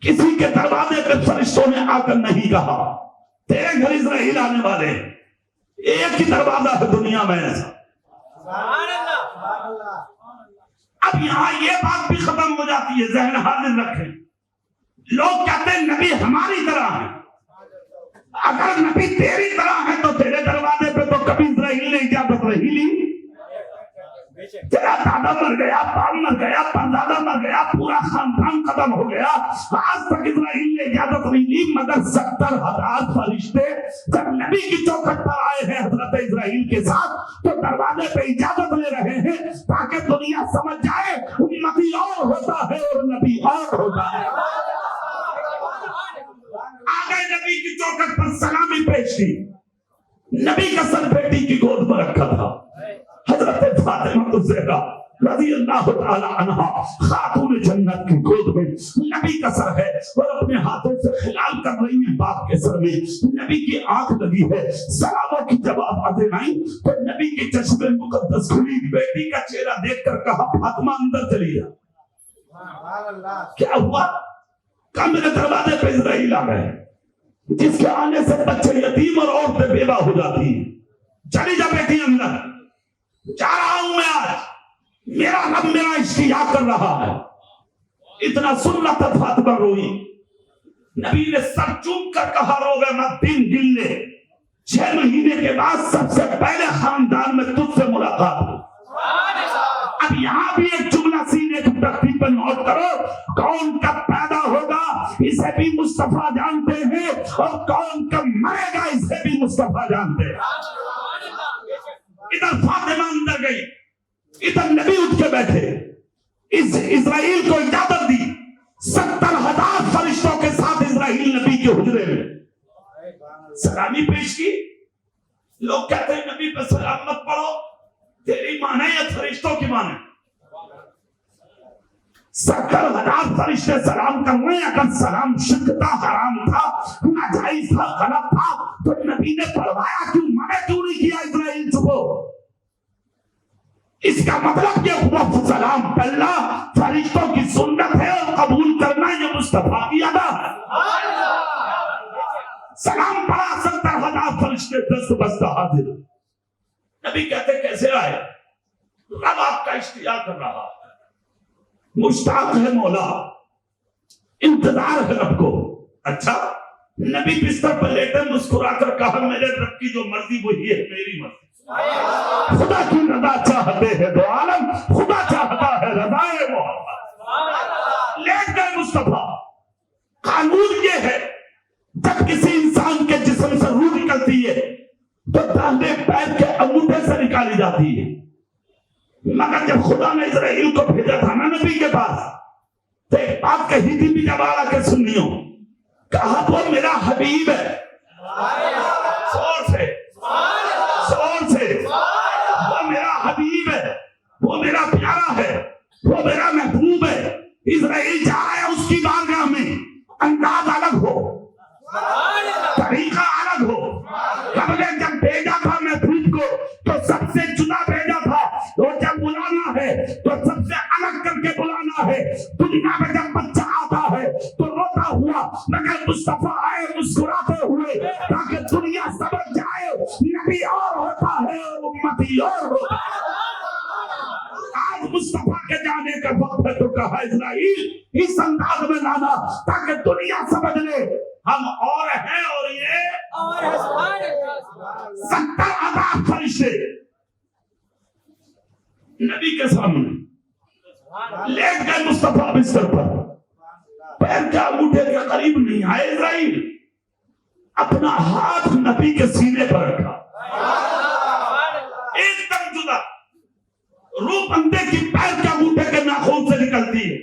کسی کے دروازے پہ فرشتوں نے آ کر نہیں کہا تیرے گھر اسرائیل آنے والے، ایک ہی دروازہ ہے دنیا میں ایسا۔ اب یہاں یہ بات بھی ختم ہو جاتی ہے، ذہن حاضر رکھیں، لوگ کہتے ہیں نبی ہماری طرح ہے، اگر نبی تیری طرح ہے تو تیرے دروازے پہ تو کبھی اسرائیل نے اجازت نہیں لی۔ تیرا دادا مر گیا، باپ مر گیا، پردادا مر گیا، پورا خاندان ختم ہو گیا، آج تک اسرائیل نے اجازت نہیں لی، مگر 70,000 فرشتے جب نبی کی چوکھٹ پر آئے ہیں حضرت اسرائیل کے ساتھ تو دروازے پہ اجازت لے رہے ہیں تاکہ دنیا سمجھ جائے امتی اور ہوتا ہے اور نبی اور ہوتا ہے۔ آگے نبی کی چوکھٹ پر سلامی پیش کی، نبی کا سر بیٹی کی گود میں رکھا تھا، حضرت فاطمہ الزہرا رضی اللہ تعالی عنہا خاتون جنت کی گود میں نبی کا سر ہے اور اپنے ہاتھوں سے خلال کر رہی ہیں باپ کے سر میں، نبی کی آنکھ لگی ہے، سلاموں کی جب آوازیں آئیں تو نبی کی چشم مقدس کھلی، بیٹی کا چہرہ دیکھ کر کہا فاطمہ اندر چلی جا۔ کیا ہوا؟ کہا میرے دروازے پہ اسرائیل آ گئے، جس کے آنے سے بچے یتیم اور عورتیں بیوہ ہو جاتی ہیں، چلی جا بیٹی اندر، جا رہا ہوں میں، آج میرا رب میرا اشتیاق کر رہا ہے۔ اتنا سننا تھا، فاطمہ روئی، نبی نے سر چوم کر کہا رو گئے مت، دن گن لے، 6 مہینے کے بعد سب سے پہلے خاندان میں تجھ سے ملاقات ہوئی۔ اب یہاں بھی ایک جملہ سینے کی تختی پر نوٹ کرو، کون کب پیدا ہوگا اسے بھی مصطفیٰ جانتے ہیں، اور کون کب مرے گا اسے بھی مصطفیٰ جانتے ہیں۔ ادھر فاطمہ اندر گئی، ادھر نبی اٹھ کے بیٹھے، اس اسرائیل کو اجازت دی، 70,000 فرشتوں کے ساتھ اسرائیل نبی کے حجرے میں سلامی پیش کی۔ لوگ کہتے ہیں نبی پہ سلام مت پڑھو، تیری مانے یا فرشتوں کی مانے؟ 70,000 فرشتے سلام کر رہے ہیں، اگر سلام شرک تھا، حرام تھا، ناجائز تھا، غلط تھا، تو نبی نے پڑھوایا کیوں؟ منع کیوں نہیں کیا اسرائیل کو؟ اس کا مطلب یہ ہوا سلام پہلا فرشتوں کی سنت ہے اور قبول کرنا یہ مصطفیٰ کی ادا ہے۔ سلام پڑھا، 70,000 فرشتے دست بست حاضر۔ نبی کہتے کیسے آئے؟ رب آپ کا اشتیاق کر رہا ہے، مشتاق ہے مولا، انتظار ہے رب کو۔ اچھا، نبی بستر پر لیٹے مسکرا کر کہا میرے رب کی جو مرضی وہی ہے میری مرضی۔ خدا کی رضا چاہتے ہیں دو عالم، خدا چاہتا ہے رضائے محمد۔ لیٹ گئے مصطفیٰ۔ قانون یہ ہے جب کسی انسان کے جسم سے روح نکلتی ہے تو داہنے پیر کے انگوٹھے سے نکالی جاتی ہے، مگر جب خدا نے اسرائیل کو بھیجا تھا نا نبی کے پاس، تو ایک بات کہی تھی بھی جب آ کے سنیو، کہا وہ میرا حبیب ہے، زور سے وہ میرا حبیب ہے، وہ میرا پیارا ہے، وہ میرا محبوب ہے۔ اسرائیل جا رہا ہے اس کی بارگاہ میں، انداز الگ ہو، طریقہ الگ ہو۔ رب نے جب بھیجا تھا محبوب کو تو سب سے جدا بھیجا تھا، اور جب بلانا ہے تو سب سے الگ کر کے بلانا ہے۔ دنیا میں جب بچہ آتا ہے تو روتا ہوا، مگر مصطفیٰ آئے مسکراتے ہوئے تاکہ دنیا سمجھ جائے نبی اور ہوتا ہے اور امتی اور ہوتا ہے۔ آج مصطفیٰ کے جانے کا وقت ہے تو کہا اسرائیل اس انداز میں لانا تاکہ دنیا سمجھ لے ہم اور ہیں اور یہ 70,000 فرشتے نبی کے سامنے لیٹ گئے مصطفیٰ بستر پر، پیر کے انگوٹھے کے قریب نہیں آئے اسرائیل، اپنا ہاتھ نبی کے سینے پر رکھا، ایک دم جدا۔ روح بندے کی پیر کے انگوٹھے کے ناخن سے نکلتی ہے،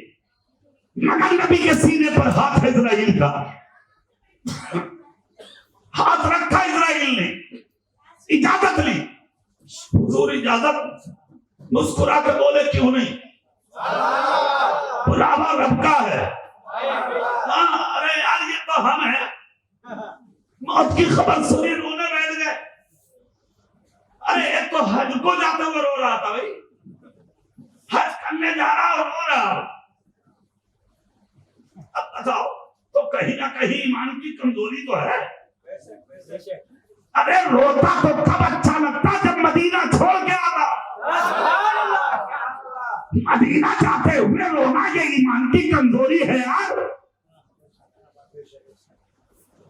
مگر نبی کے سینے پر ہاتھ ہے اسرائیل کا۔ ہاتھ رکھا اسرائیل نے، اجازت لی، حضور اجازت؟ مسکرا کے بولے کیوں نہیں؟ بلاوا رب کا ہے۔ ہاں ارے یار یہ تو ہم ہیں، موت کی خبر سنی رونے بیٹھ گئے۔ ارے ایک تو حج کو جاتے ہوئے رو رہا تھا، بھائی حج کرنے جا رہا اور رو رہا۔ اب بتاؤ تو کہیں نہ کہیں ایمان کی کمزوری تو ہے۔ ارے روتا تو کب اچھا لگتا جب مدینہ چھوڑ کے آتا، مدینہ جاتے ہوئے رونا یہ ایمان کی کمزوری ہے یار۔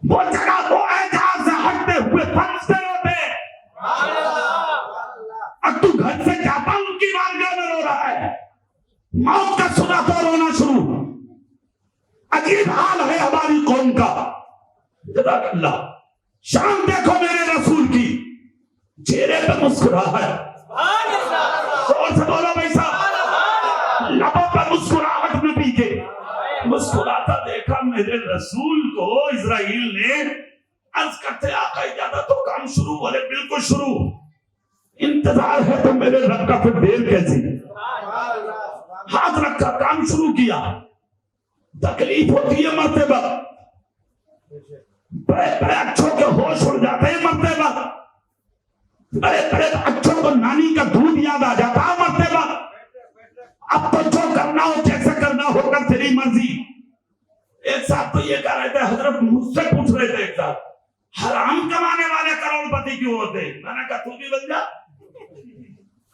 وہ جگہ وہ ہے جہاں سے ہٹتے ہوئے فرشتے روتے، اب تو گھر سے جاتا ان کی بارگاہ میں رو رہا ہے، موت کا سنا تو رونا شروع۔ عجیب حال ہے ہماری قوم کا۔ جزاک اللہ۔ شان دیکھو میرے رسول کی، چہرے پہ مسکراہٹ، زور سے بولو بھائی صاحب، لبوں پہ مسکراہٹ نبی کے، مسکراتا دیکھا میرے رسول کو اسرائیل نے۔ عرض کرتے آقا اجازت تو کام شروع، بولے بالکل شروع، انتظار ہے تو میرے رب کا پھر دیر کیسی؟ ہاتھ رکھا، کام شروع کیا۔ تکلیف ہوتی ہے مرتے وقت، بڑے بڑے اچھوں کے ہوش اڑ جاتے ہیں مرتے وقت، بڑے بڑے اچھوں کو نانی کا دودھ یاد آ جاتا ہے مرتے وقت۔ اب تو جو کرنا ہو جیسے کرنا ہوگا تیری مرضی۔ ایک صاحب تو یہ کہہ رہے تھے، حضرت مجھ سے پوچھ رہے تھے ایک صاحب، حرام کمانے والے کروڑ پتی کیوں ہوتے؟ میں نے کہا تو بھی بن جا۔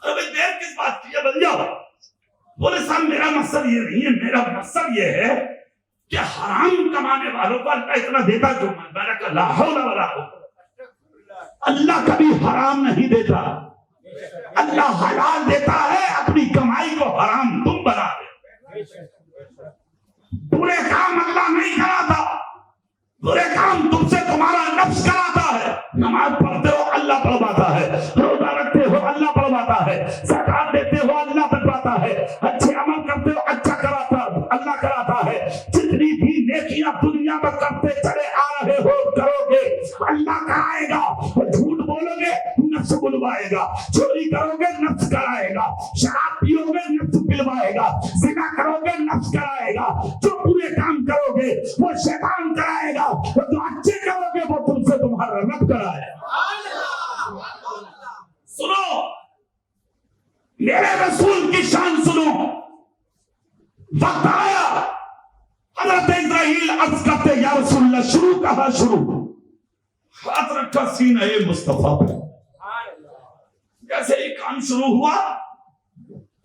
ارے بھائی دیر کس بات کی ہے، بن جاؤ۔ بولے صاحب میرا مقصد یہ نہیں ہے، میرا مقصد یہ ہے کہ حرام کمانے والوں کو اللہ اتنا دیتا کیوں؟ میں نے کہا لا حول ولا قوت، اللہ کبھی حرام نہیں دیتا، اللہ حلال دیتا ہے، اپنی کمائی کو حرام تم بنا دے۔ برے کام اللہ نہیں کراتا۔ نماز پڑھتے ہو اللہ پڑھواتا ہے, روزہ رکھتے ہو اللہ پڑھواتا ہے, زکات دیتے ہو اللہ پڑھواتا ہے, اچھے عمل کرتے ہو اچھا کراتا اللہ کراتا ہے. جتنی بھی نیکیاں دنیا میں کرتے چلے آ رہے ہو کرو گے اللہ کرائے گا. جھوٹ بولو گے نفس بلوائے گا, چوری کرو گے نفس کرائے گا, شراب پیو گے نفس پلوائے گا, زنا کرو گے نفس کرائے گا, جو برے کام کرو گے وہ شیطان کرائے گا, جو اچھے کرو گے وہ تم سے تمہارا رب کرائے گا. سنو میرے رسول کی شان سنو. وقت آیا حضرت اسرائیل عرض کرتے یا رسول اللہ, شروع کہا شروع, ہاتھ رکھا سینہ مصطفیٰ پہ. جیسے ہی کام شروع ہوا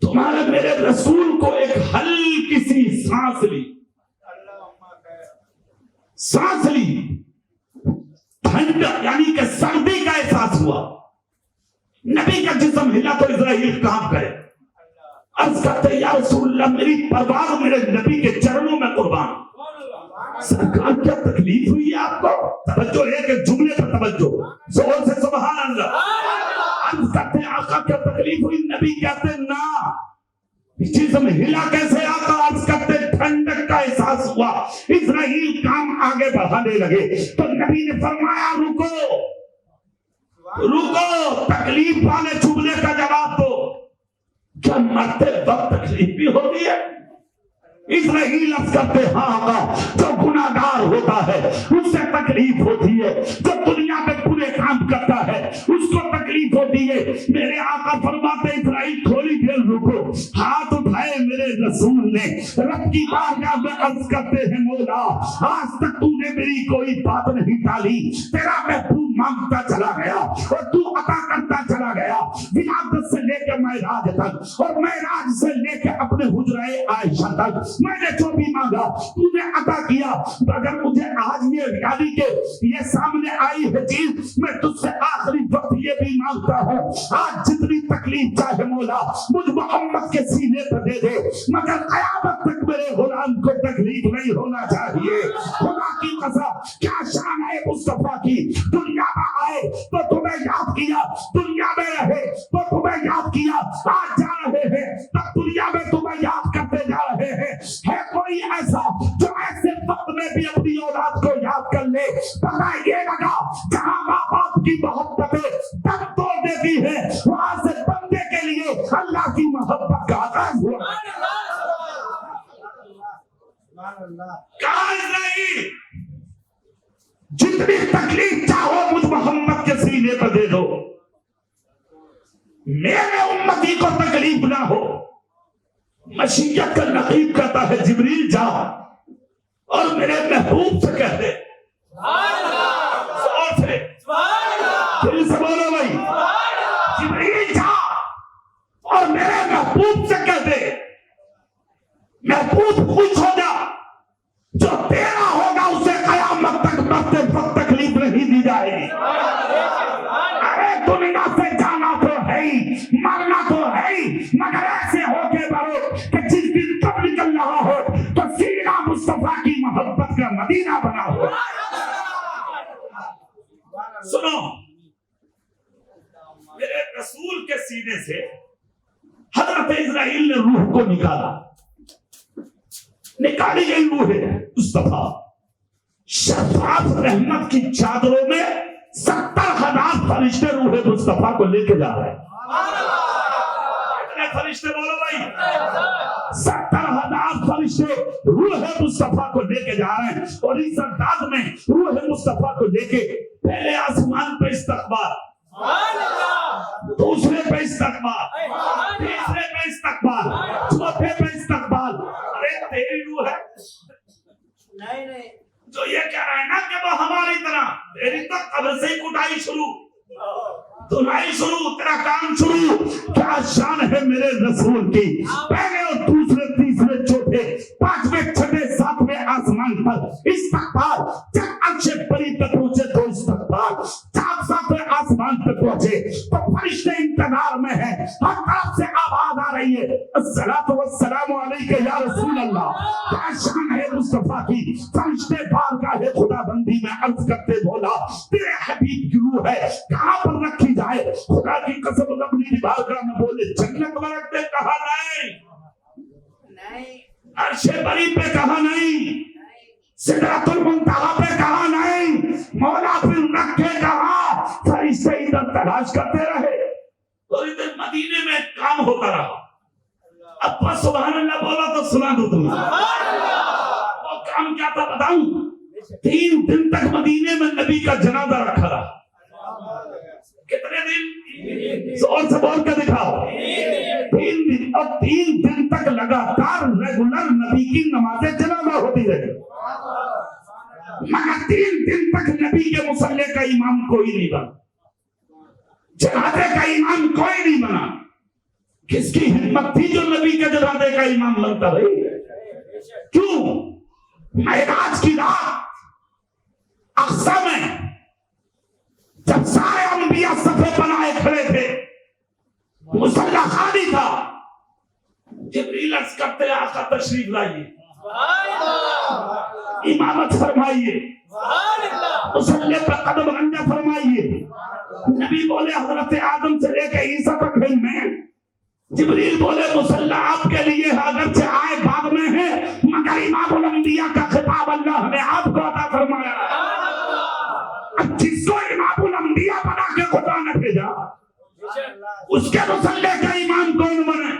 تمہارے میرے رسول کو ایک ہلکی سی سانس لی, سانس لی, ٹھنڈ یعنی کہ سردی کا احساس ہوا. نبی کا جسم ہلا تو اسرائیل کام کرے. عرض کرتے یا رسول اللہ میری پرواز میرے نبی کے چرنوں میں قربان. سرکار کیا تکلیف ہوئی ہے آپ کو؟ توجہ ہے کہ جملے پر توجہ, زور سے سبحان اللہ. عرض کرتے آقا کیا تکلیف ہوئی؟ نبی کہتے نا, جسم ہلا کیسے آقا؟ عرض کرتے ٹھنڈک کا احساس ہوا. اسرائیل کام آگے بڑھانے لگے تو نبی نے فرمایا رکو رکو, تکلیف والے جملے کا جواب دو. کیا مرتے وقت تکلیف بھی ہوتی ہے؟ اسرائیل عرض کرتے ہاں آقا, جو گناہگار ہوتا ہے اس سے تکلیف ہوتی ہے, جو دنیا میں برے کام کرتا ہے اس کو تکلیف ہوتی ہے. میرے آقا فرماتے اسرائیل تھوڑی دیر رکو. ہاتھ اٹھائے میرے رسول نے, رب کی بارگاہ میں عرض کرتے ہیں مولا آج تک تو نے میری کوئی بات نہیں ٹالی, تیرا محبوب مانگتا چلا گیا اور تو عطا کرتا چلا گیا. ولادت سے لے کے معراج تک اور معراج سے لے کے اپنے حجرہ عائشہ تک میں نے جو بھی مانگا تو نے عطا کیا. اگر مجھے آج یہ یعنی کہ یہ سامنے آئی ہے چیز, میں تجھ سے آخری وقت یہ بھی مانگتا ہوں آج جتنی تکلیف چاہے مولا مجھ محمد کے سینے پر دے دے, مگر قیامت تک میرے غلام کو تکلیف نہیں ہونا چاہیے. خدا کی قسم کیا شان ہے مصطفیٰ کی. دنیا میں آئے تو تمہیں یاد کیا, دنیا میں رہے تو تمہیں یاد کیا, آج جا رہے ہیں تب دنیا میں تمہیں یاد کرتے جا رہے ہیں. ہے کوئی ایسا جو ایسے وقت میں بھی اپنی اولاد کو یاد کر لے؟ پتہ یہ لگا جہاں ماں باپ کی محبتیں دم توڑ دیتی ہے وہاں سے بندے کے لیے اللہ کی محبت کا آغاز ہوا. کہاں اسرائیل جتنی تکلیف چاہو مجھ محمد کے سینے پر دے دو, میرے امتی کو تکلیف نہ ہو. مشیت کا نقیب کہتا ہے جبریل جا اور میرے محبوب سے کہہ دے, زور سے دل سے بولو بھائی, جبریل جا اور میرے محبوب سے کہہ دے, محبوب خوش ہو جا, جو تیرا ہوگا اسے قیامت تک مرتے وقت تکلیف نہیں دی جائے گی. ارے دنیا سے جانا تو ہے ہی, مرنا تو ہے ہی, مگر ایسے ہو کے بڑھو کہ جس دن تب نکل رہا ہو تو سینہ مصطفیٰ کی محبت کا مدینہ بنا ہو. سنو میرے رسول کے سینے سے حضرت اسرائیل نے روح کو نکالا, نکالی گئی روح ہے مصطفیٰ. شفاف رحمت کی چادروں میں 70,000 فرشتے روح مصطفیٰ کو لے کے جا رہے ہیں. کتنے فرشتے بولو بھائی؟ 70,000 فرشتے روح مصطفیٰ کو لے کے جا رہے ہیں. اور اس انداز میں روح مصطفیٰ کو لے کے پہلے آسمان پہ استقبال, دوسرے پہ استقبال, تیسرے پہ استقبال, چوتھے پہ استقبال. ارے تیری روح ہے جو یہ کہہ رہا ہے نا کہ وہ ہماری طرح, تیری تو قبر سے ہی کٹائی شروع, دھلائی شروع, تیرا کام شروع. کیا شان ہے میرے رسول کی. پہلے اور دوسرے تیسرے چوتھے پانچویں چھٹے ساتویں آسمان پر استقبال. جب عرش بری پہ پہنچے تو استقبال, جب ساتویں آسمان پہ پہنچے تو فرشتے انتظار میں ہیں, ہر طرف سے آواز آ رہی ہے الصلاۃ والسلام علیک یا رسول اللہ، کیا شان ہے مصطفیٰ کی، فرشتے بارگاہ خدا بندی میں عرض کرتے بولا تیرے حبیب کی روح ہے کہاں پر رکھی جائے؟ خدا کی قسم رب کی بارگاہ میں بولے جنت میں رکھتے، کہا نہیں، عرش بری پہ کہا نہیں، سدرۃ المنتہا پہ کہا نہیں، مولا پھر رکھے کہا؟ فرشتے ادھر تلاش کرتے رہے اور ادھر مدینے میں کام ہوتا رہا۔ اب بس سبحان اللہ بولا تو سنا دو تمہیں، وہ کام کیا تھا بتاؤں؟ 3 دن تک مدینے میں نبی کا جنازہ رکھا رہا۔ کتنے دن؟ زور سے بول کے دکھاؤ۔ 3 دن، اور 3 دن تک لگاتار ریگولر نبی کی نماز جنازہ ہوتی رہی، مگر 3 دن تک نبی کے مصلی کا امام کوئی نہیں بنا، جنازے کا امام کوئی نہیں بنا۔ کس کی ہمت تھی جو نبی کے جنازے کا امام بنتا بھائی؟ کیوں؟ معراج کی رات اقصی میں جب سارے انبیاء صفے بنائے کھڑے تھے، مصلی خالی تھا، جبریل عرض کرتے آقا تشریف لائیے، امامت فرمائیے، مصلی پر قدم رنجہ فرمائیے۔ نبی بولے حضرت آدم سے لے کے عیسیٰ تک ہیں میں۔ جبریل بولے مصلی آپ کے لیے اگرچہ آئے بعد میں ہے مگر امام الانبیاء کا خطاب اللہ نے آپ کو عطا فرمایا۔ اب جس کو امام الانبیاء بنا کے خدا نے بھیجا اس کے مصلی کا امام کون بنے؟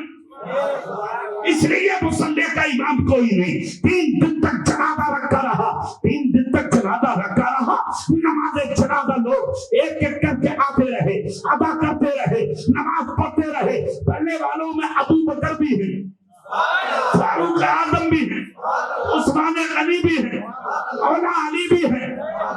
اس لیے مصلی کا امام کوئی نہیں۔ 3 دن تک جنازہ رکھا رہا، 3 دن تک جنازہ رکھا رہا۔ نماز جنازہ لوگ ایک ایک کر کے آتے رہے، ادا کرتے رہے، نماز پڑھتے رہے۔ پڑھنے والوں میں ابو بکر بھی ہیں، فاروق اعظم بھی ہیں، عثمان غنی بھی ہیں، مولا علی بھی ہیں،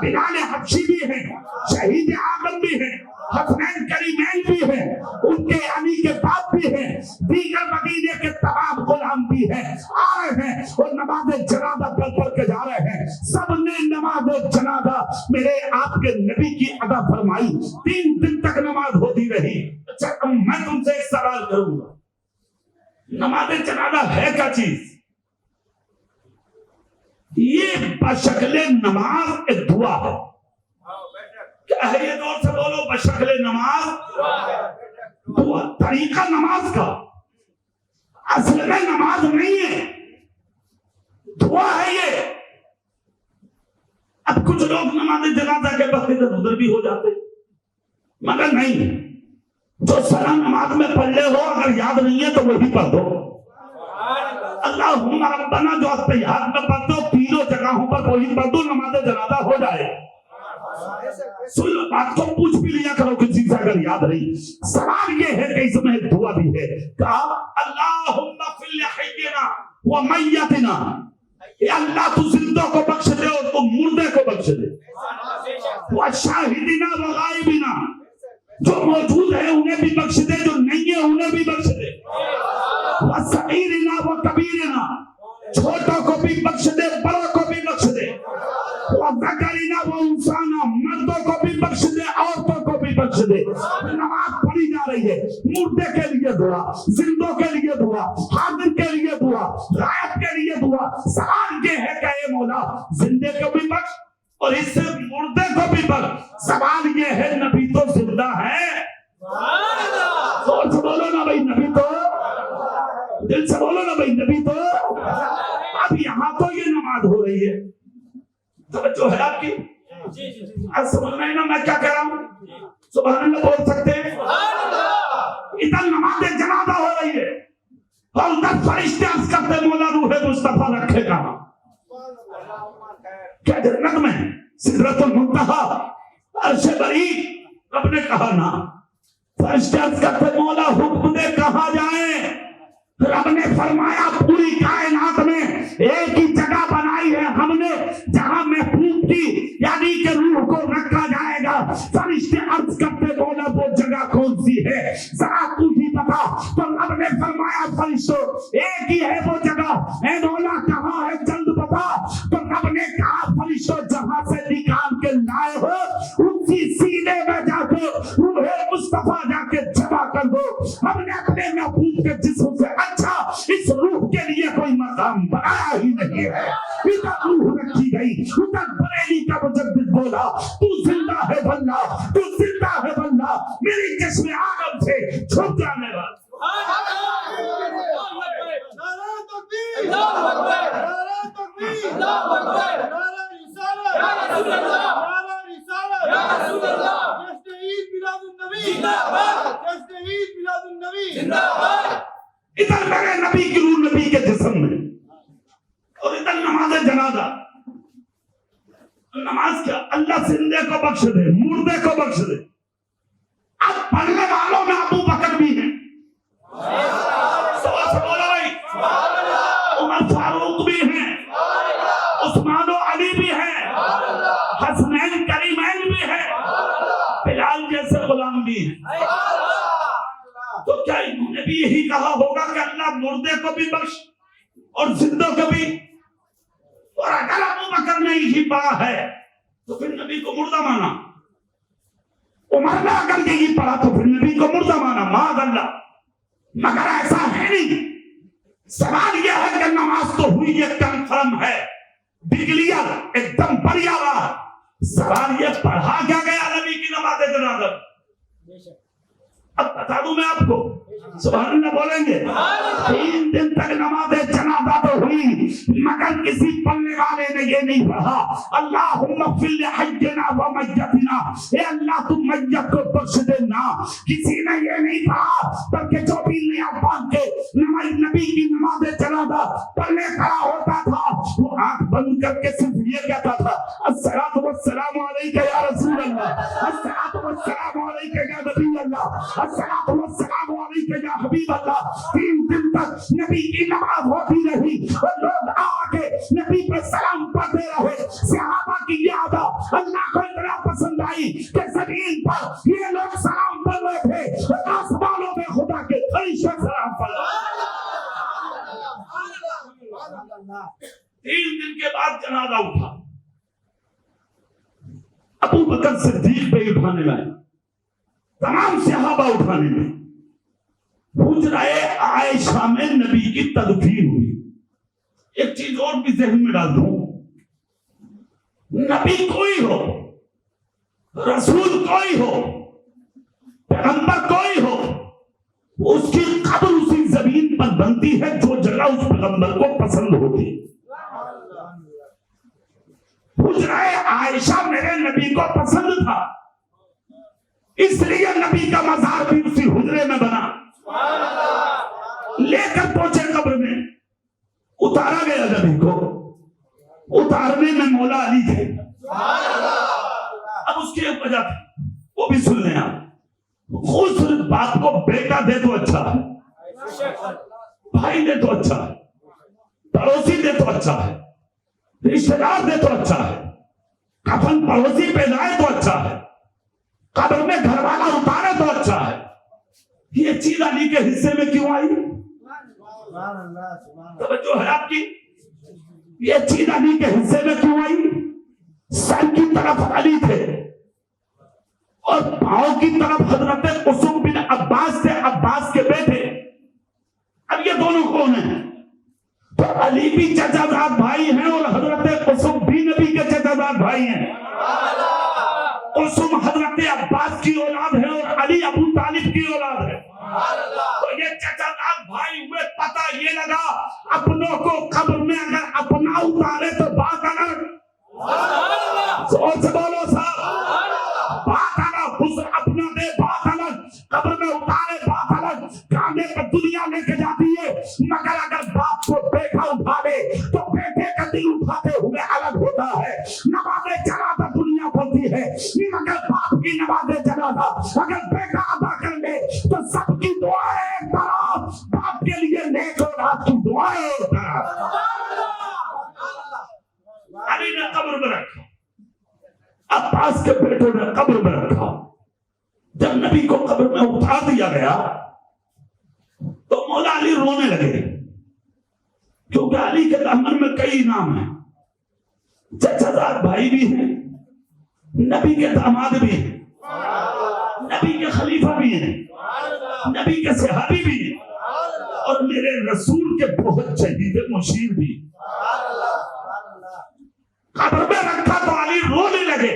بلال حبشی بھی ہیں، شہید اعظم بھی ہیں، حسنین کریمین بھی ہیں، ان کے علی کے باپ بھی ہیں، دیگر مدینے کے تمام غلام بھی ہیں، آ رہے ہیں اور نماز جنازہ پڑھ کے جا رہے ہیں۔ سب نے نماز جنازہ میرے آپ کے نبی کی ادا فرمائی۔ 3 دن تک نماز ہوتی رہی۔ اچھا میں تم سے ایک سوال کروں گا، نماز جنازہ ہے کیا چیز؟ یہ بشکل نماز ایک دعا ہے۔ کیا ہے یہ؟ دور سے بولو، بشکل نماز دعا، طریقہ نماز کا اصل میں نماز نہیں ہے، دعا ہے یہ۔ اب کچھ لوگ نماز جنازہ کے وقت ادھر ادھر بھی ہو جاتے، مگر نہیں، جو سلام نماز میں پڑھ لے ہو اگر یاد نہیں ہے تو وہی پڑھ دو۔ اللہم ربنا جو اتحیات میں پڑھ دو، 3 جگہوں پر وہی پڑھ دو، نماز جنازہ ہو جائے۔ سن لو بات کو، پوچھ بھی لیا کرو کسی سے اگر یاد رہی۔ سوال یہ ہے کہ اس میں ایک دعا بھی ہے، کہا اللہم اغفر لحینا و میتنا، یا اللہ تو زندوں کو بخش دے اور تو مردے کو بخش دے، و شاہدنا و غائبنا، جو موجود ہے انہیں بھی بخش دے، جو نہیں ہے انہیں بھی بخش دے، و صغیرنا و کبیرنا، چھوٹوں کو بھی بخش دے بڑوں کو بھی بخش دے، و ذکرنا و انسانا، مردوں کو بھی بخش دے عورتوں کو بھی بخش دے۔ نماز پڑھی جا رہی ہے، مردے کے لیے دعا، زندوں کے لیے دعا، حاضر کے لیے دعا، غائب کے لیے دعا۔ سوال یہ ہے کہ اے مولا زندے کو بھی بخش اور اس سے مردے کو بھی بخش۔ سوال یہ ہے نبی تو زندہ ہے، زور سے بولو نا بھائی نبی تو، دل سے بولو نا بھائی نبی تو۔ اب یہاں تو یہ نماز ہو رہی ہے، توجہ ہے آپ کی؟ آج سمجھ رہے ہیں نا میں کیا کہہ رہا ہوں؟ سبحان اللہ بول سکتے ہیں؟ ادھر نماز جنازہ ہو رہی ہے اور ادھر فرشتے عرض کرتے مولا روح مصطفیٰ رکھے کہاں؟ کیا جنت میں سدرۃ المنتہا عرش بری؟ رب نے کہا نا۔ فرشتے عرض کرتے مولا حکم دے کہاں جائیں؟ رب نے فرمایا پوری کائنات میں ایک ہی جگہ بنائی ہے ہم نے جہاں محبوب کی یعنی کہ روح کو رکھا جائے گا۔ فرشتے عرض کرتے مولا وہ جگہ کون سی ہے ذرا تو ہی بتا۔ تو رب نے فرمایا فرشتوں ایک ہی ہے وہ جگہ، اے مولا کہاں ہے جلد بتا۔ تو رب نے کہا فرشتوں جہاں سے نکال کے لائے ہو اسی سینے میں جا کے روح مصطفیٰ جا کے جمع کر دو. ہم نے اپنے محبوب کے جسم سے اچھا اس روح کے لیے کوئی مقام بنایا ہی نہیں ہے. ادھر روح رکھی گئی, ادھر بریلی کا مجدد بولا تو زندہ ہے بندہ, تو زندہ ہے بندہ, میری جسم آدم سے چھپ جانے والا. ادھر میرے نبی کی روح نبی کے جسم میں, اور ادھر نماز جنازہ. نماز کیا, اللہ زندے کو بخش دے, مردے کو بخش دے. اب پڑھنے والوں میں ابو بکر بھی ہیں, عمر فاروق بھی ہیں, عثمان و علی بھی ہیں, حسنین کریمین بھی ہیں, بلال جیسے غلام بھی ہیں. تو کیا انہوں نے بھی یہی کہا ہوگا کہ اللہ مردے کو بھی بخش اور زندوں کو بھی؟ اور اگر ابو بکر نے یہی پڑھا ہے تو پھر نبی کو مردہ مانا, عمر نے اگر یہی پڑھا تو پھر نبی کو مردہ مانا, معاذ اللہ. مگر ایسا ہے نہیں. سوال یہ ہے کہ نماز تو ہوئی, یہ کنفرم ہے, بگلیا ایک دم بڑھیا رہا. سوال یہ پڑھا کیا گیا نبی کی نماز جنازہ؟ اب بتا دوں میں آپ کو, سبحان اللہ بولیں گے. 3 دن تک نماز جنازہ تو ہوئی, مگر کسی پڑھنے والے نے یہ نہیں پڑھا اللہم اغفر لحینا و میتنا, اے اللہ تم میت کو بخش دینا. کسی نے یہ نہیں پڑھا, بلکہ جو بھی نیا پاک کے نبی کی نماز جنازہ پڑھنے کھڑا ہوتا تھا وہ آنکھ بند کر کے صرف یہ کہتا تھا الصلاۃ والسلام علیک یا رسول اللہ, الصلاۃ والسلام علیک یا نبی اللہ, الصلاۃ والسلام علیک یا حبیب اللہ. 3 دن تک نبی کی نماز ہوتی رہی اور لوگ آگے نبی پر سلام پڑھتے رہے. صحابہ کی یہ عادت اللہ کو اتنا پسند آئی کہ زمین پر یہ لوگ سلام پڑھ رہے تھے اور آسمانوں میں خدا کے فرشتے سلام پڑھ رہے تھے. 3 دن کے بعد جنازہ اٹھا. ابو بکر صدیق پہ اٹھانے میں, تمام صحابہ اٹھانے میں. حجرہ عائشہ میں نبی کی تدفین ہوئی. ایک چیز اور بھی ذہن میں ڈال دوں, نبی کوئی ہو, رسول کوئی ہو, پیغمبر کوئی ہو, اس کی قبر اسی زمین پر بنتی ہے جو جگہ اس پیغمبر کو پسند ہوتی. حجرہ عائشہ میرے نبی کو پسند تھا, اس لیے نبی کا مزار بھی اسی حجرے میں بنا. لے کر پہنچے قبر میں, اتارا گیا نبی کو. اتارنے میں مولا علی تھے. اب اس کی ایک وجہ تھی, وہ بھی سن لیں آپ. خود بات کو بیٹا دے تو اچھا ہے, بھائی دے تو اچھا ہے, پڑوسی دے تو اچھا ہے, رشتہ دار دے تو اچھا ہے, کفن پڑوسی پہ لائے تو اچھا ہے, قبر میں گھر والا اتارے تو اچھا ہے. یہ چیز علی کے حصے میں کیوں آئی؟ توجہ ہے آپ کی؟ یہ چیز علی کے حصے میں کیوں آئی؟ سر کی طرف علی تھے اور پاؤں کی طرف حضرت قسم بن عباس تھے, عباس کے بیٹے. اب یہ دونوں کون ہیں؟ تو علی بھی چچا زاد بھائی ہیں اور حضرت قسم بھی نبی کے چچا زاد بھائی ہیں. قسم حضرت عباس کی اولاد ہے اور علی ابو طالب کی اولاد ہے. تو یہ چچا زاد بھائی ہوئے, پتہ یہ لگا اپنوں کو قبر میں اگر اپنا اتارے تو بات الگ. زور سے بولو صاحب, بات الگ. حسن اپنا دے بات الگ, قبر میں اتارے بات الگ. کاندھے پر دنیا لے کے جاتی ہے, مگر اگر باپ کو بیٹا اٹھا لے تو بیٹے کا دل اٹھاتے ہوئے الگ ہوتا ہے. نماز جنازہ دنیا بولتی ہے, مگر باپ کی نماز جنازہ اگر بیٹا ادا کر لے تو سب کی دعائیں ایک طرف, باپ کے لیے نیک اولاد کی دعائیں ایک طرف. علی نے قبر میں رکھا, عباس کے بیٹوں نے قبر میں رکھا. جب نبی کو قبر میں اتار دیا گیا تو مولا علی رونے لگے, کیونکہ علی کے دامن میں کئی نام ہیں, چچا زاد بھائی بھی ہیں, نبی کے داماد بھی ہیں, نبی کے خلیفہ بھی ہیں. نبی کے صحابی بھی اور میرے رسول کے بہت شہید مشیر بھی. قبر میں رکھا تو علی رونے لگے.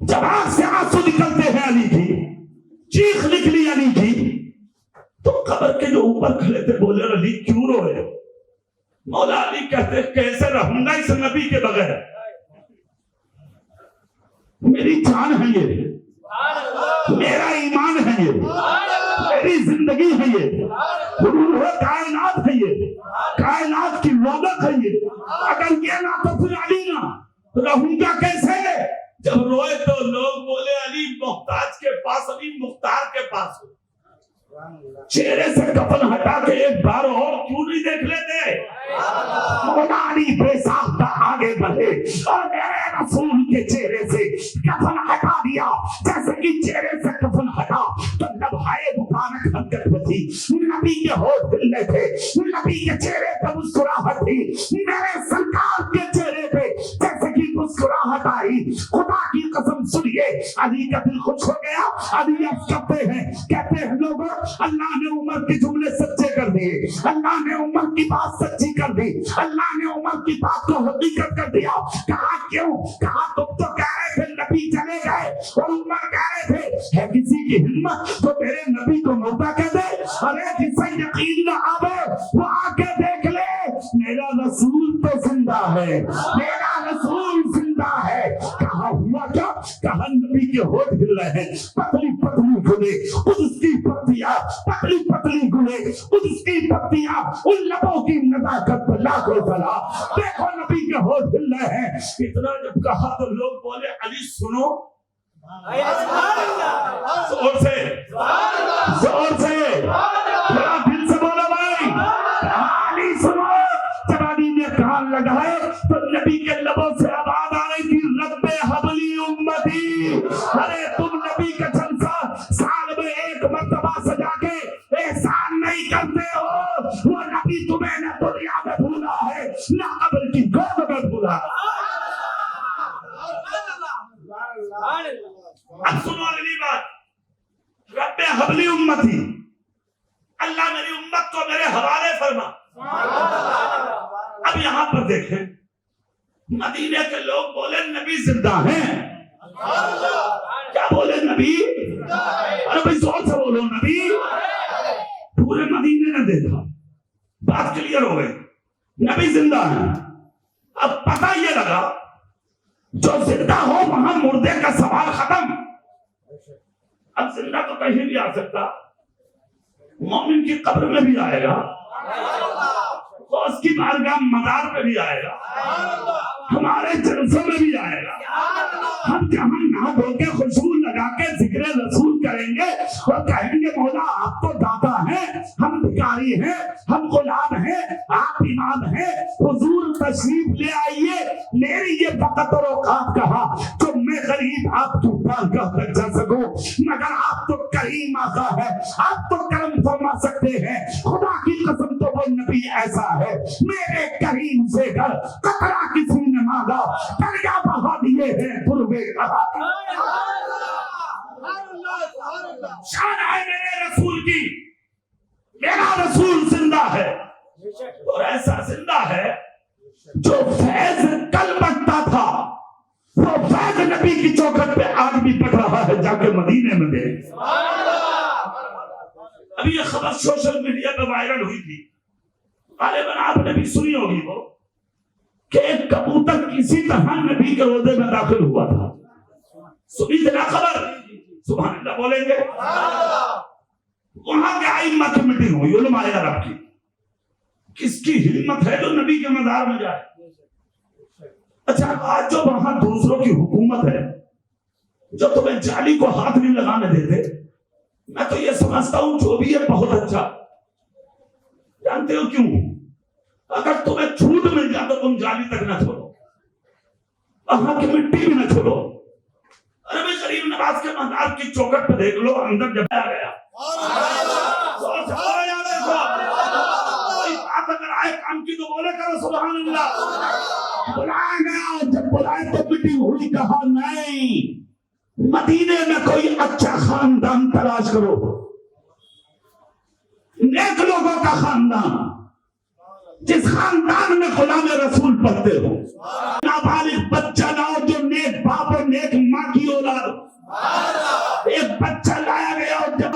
جب آنکھ سے آنسو نکلتے ہیں علی کی, چیخ نکلی علی کی, تو قبر کے جو اوپر کھڑے تھے بولے علی کیوں روئے؟ مولا علی کہتے کیسے رہوں گا اس نبی کے بغیر, میری جان ہے یہ, میرا ایمان ہے یہ, میری زندگی ہے یہ, روح کائنات ہے یہ, کائنات کی رونق ہے یہ. اگر یہ نہ تو پھر علی نہ, رہوں گا کیسے؟ جب روئے تو لوگ بولے علی محتاج کے پاس, علی مختار کے پاس ہو. چہرے سے کفن ہٹا کے ایک بار اور کیوں نہیں دیکھ لیتے؟ مولا علی بے ساختہ آگے بڑھے اور میرے رسول کے چہرے سے کفن ہٹا دیا. جیسے کہ چہرے سے کفن ہٹا تو لبھائے مبارک حرکت ہوتی, نبی کے ہونٹ ہلنے تھے, نبی کے چہرے پہ مسکراہٹ تھی. میرے سرکار کے چہرے پہ جیسے کہ مسکراہٹ آئی. خدا کی قسم سنیے, علی کا دل خوش ہو گیا. علی اب کہتے ہیں لوگوں اللہ نے عمر کے جملے سچے کر دیے, اللہ نے عمر کی بات سچی کر دی, اللہ نے عمر کی بات کو حقیقت کر دیا. کہا کیوں؟ کہا تم تو کہہ رہے تھے نبی چلے گئے اور عمر کہہ رہے تھے ہے کسی کی ہمت تو میرے نبی کو موتا کہہ دے. ارے جسے یقین نہ آوے وہ آ کے دیکھ لے, میرا رسول تو زندہ ہے, میرا رسول زندہ ہے. کہا ہوا کیا؟ کہا نبی کے ہونٹ ہل رہے ہیں, پتلی پتلی گلے قدس کی پتیاں, پتلی پتلی گلے قدس کی پتیاں, ان لبوں کی نزاکت پر لاکھوں سلا. دیکھو نبی کے ہونٹ ہل رہے ہیں. اتنا جب کہا تو لوگ بولے علی سنو, زور سے زور سے بڑا دل سے بولو بھائی, علی سنو. جب علی نے کان لگائے تو نبی کے لبوں سے آواز آ رہی تھی رب حبلی امتی. ارے تم نبی کا جلسہ سال میں ایک مرتبہ سجا کے احسان نہیں کرتے ہو. وہ نبی تمہیں نہ دنیا میں بھولا ہے نہ قبر کی گود میں بھولا. اب سنو اگلی بات, رب حبلی امتی, اللہ میری امت کو میرے حوالے فرما. اب یہاں پر دیکھیں مدینے کے لوگ بولے نبی زندہ ہیں. کیا بولے نبی؟ ارے بھائی زور سے بولو نبی. پورے مدینے نے دیکھا, بات کلیئر ہو گئی, نبی زندہ ہیں. اب پتہ یہ لگا جو زندہ ہو وہاں مردے کا سوال ختم. اب زندہ تو کہیں بھی آ سکتا, مومن کی قبر میں بھی آئے گا, اس کی بارگاہ مزار پہ بھی آئے گا, ہمارے جلسوں میں بھی آئے گا. ہم جہاں نہ دھو کے خوشبو لگا کے ذکر رسول کریں گے اور کہیں گے مولا آپ تو داتا ہیں, ہم بھکاری ہیں, ہم غلام ہیں, آپ امام ہیں, حضور تشریف لے آئیے. میری یہ فقط اور اوقات کہا تو میں غریب آپ کی بارگاہ تک جا سکوں, مگر آپ تو کریم آقا ہے, آپ تو کرم فرما سکتے ہیں. خدا کی قسم تو وہ نبی ایسا ہے, میرے کریم سے گھر قطرہ کسی نے مانگا دریا بہا دیے ہیں پروے. شان ہے میرے رسول کی, میرا رسول زندہ ہے اور ایسا زندہ ہے جو فیض کل بٹتا تھا وہ فیض نبی کی چوکھٹ پہ آج بھی پڑ رہا ہے. جا کے مدینے میں دے. ابھی یہ خبر سوشل میڈیا پہ وائرل ہوئی تھی, غالباً آپ نے بھی سنی ہوگی وہ, کہ ایک کبوتر کسی طرح نبی کے روضے میں داخل ہوا تھا. سنی تھی نا خبر؟ سبحان اللہ بولیں گے. وہاں کے ائمہ کی میٹنگ ہوئی علماء عرب کی, کس کی ہمت ہے جو نبی کے مزار میں جائے. اچھا آج جو وہاں دوسروں کی حکومت ہے جو تمہیں جالی کو ہاتھ نہیں لگانے دیتے, میں تو یہ سمجھتا ہوں جو بھی ہے بہت اچھا. جانتے ہو کیوں؟ اگر تمہیں چھوٹ مل جائے تو تم جالی تک نہ چھوڑو, وہاں کی مٹی بھی نہ چھوڑو. ارے بھائی غریب نواز کے مزار کی چوکھٹ پہ دیکھ لو, اندر جب آ گیا اگر آئے کام کی تو بولے کرو سبحان اللہ. بلایا گیا, جب بلائے تو میٹنگ ہوئی, کہا نہیں مدینے میں کوئی اچھا خاندان تلاش کرو. نیک لوگوں کا خاندان، جس خاندان میں غلام رسول پڑھتے ہو، نابالغ بچہ لاؤ جو نیک باپ اور نیک ماں کی اولاد، ایک بچہ لایا گیا اور جب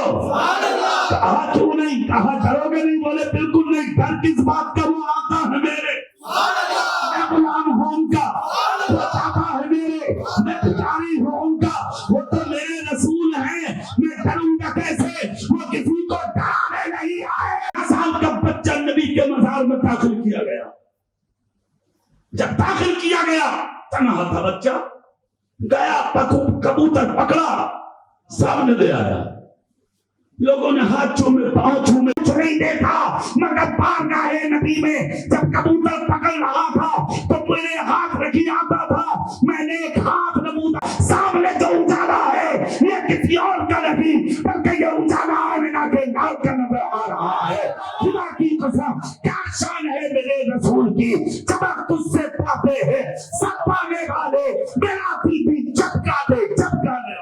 کہا کیوں نہیں، کہا ڈرو گے نہیں، بولے بالکل نہیں، ڈر کس بات کا، وہ آقا ہے میرے، میں غلام ہوں ان کا، وہ آقا ہے میرے، میں پجاری ہوں ان کا، وہ تو میرے رسول ہیں، میں ڈروں گا کیسے، وہ کسی کو ڈرانے نہیں آئے۔ 8 سال کا بچہ نبی کے مزار میں داخل کیا گیا، جب داخل کیا گیا تنہا تھا بچہ، گیا کبوتر پکڑا سامنے لے آیا، لوگوں نے ہاتھ چومے پاؤں چومے، کچھ نہیں دیکھا مگر بارگاہ نبی میں جب کبوتر پکڑ رہا تھا تو میرے ہاتھ رکھی آتا تھا، میں نے ایک ہاتھ نمودا، سامنے جو اجالا ہے یہ کسی اور کا نہیں بلکہ یہ اجالا آمنہ کے لال کا نظر آ رہا ہے۔ خدا کی قسم کیا شان ہے میرے رسول کی، چمک تجھ سے پاتے ہیں سب پانے والے، میرا بی بی چپکا دے چپکا دے۔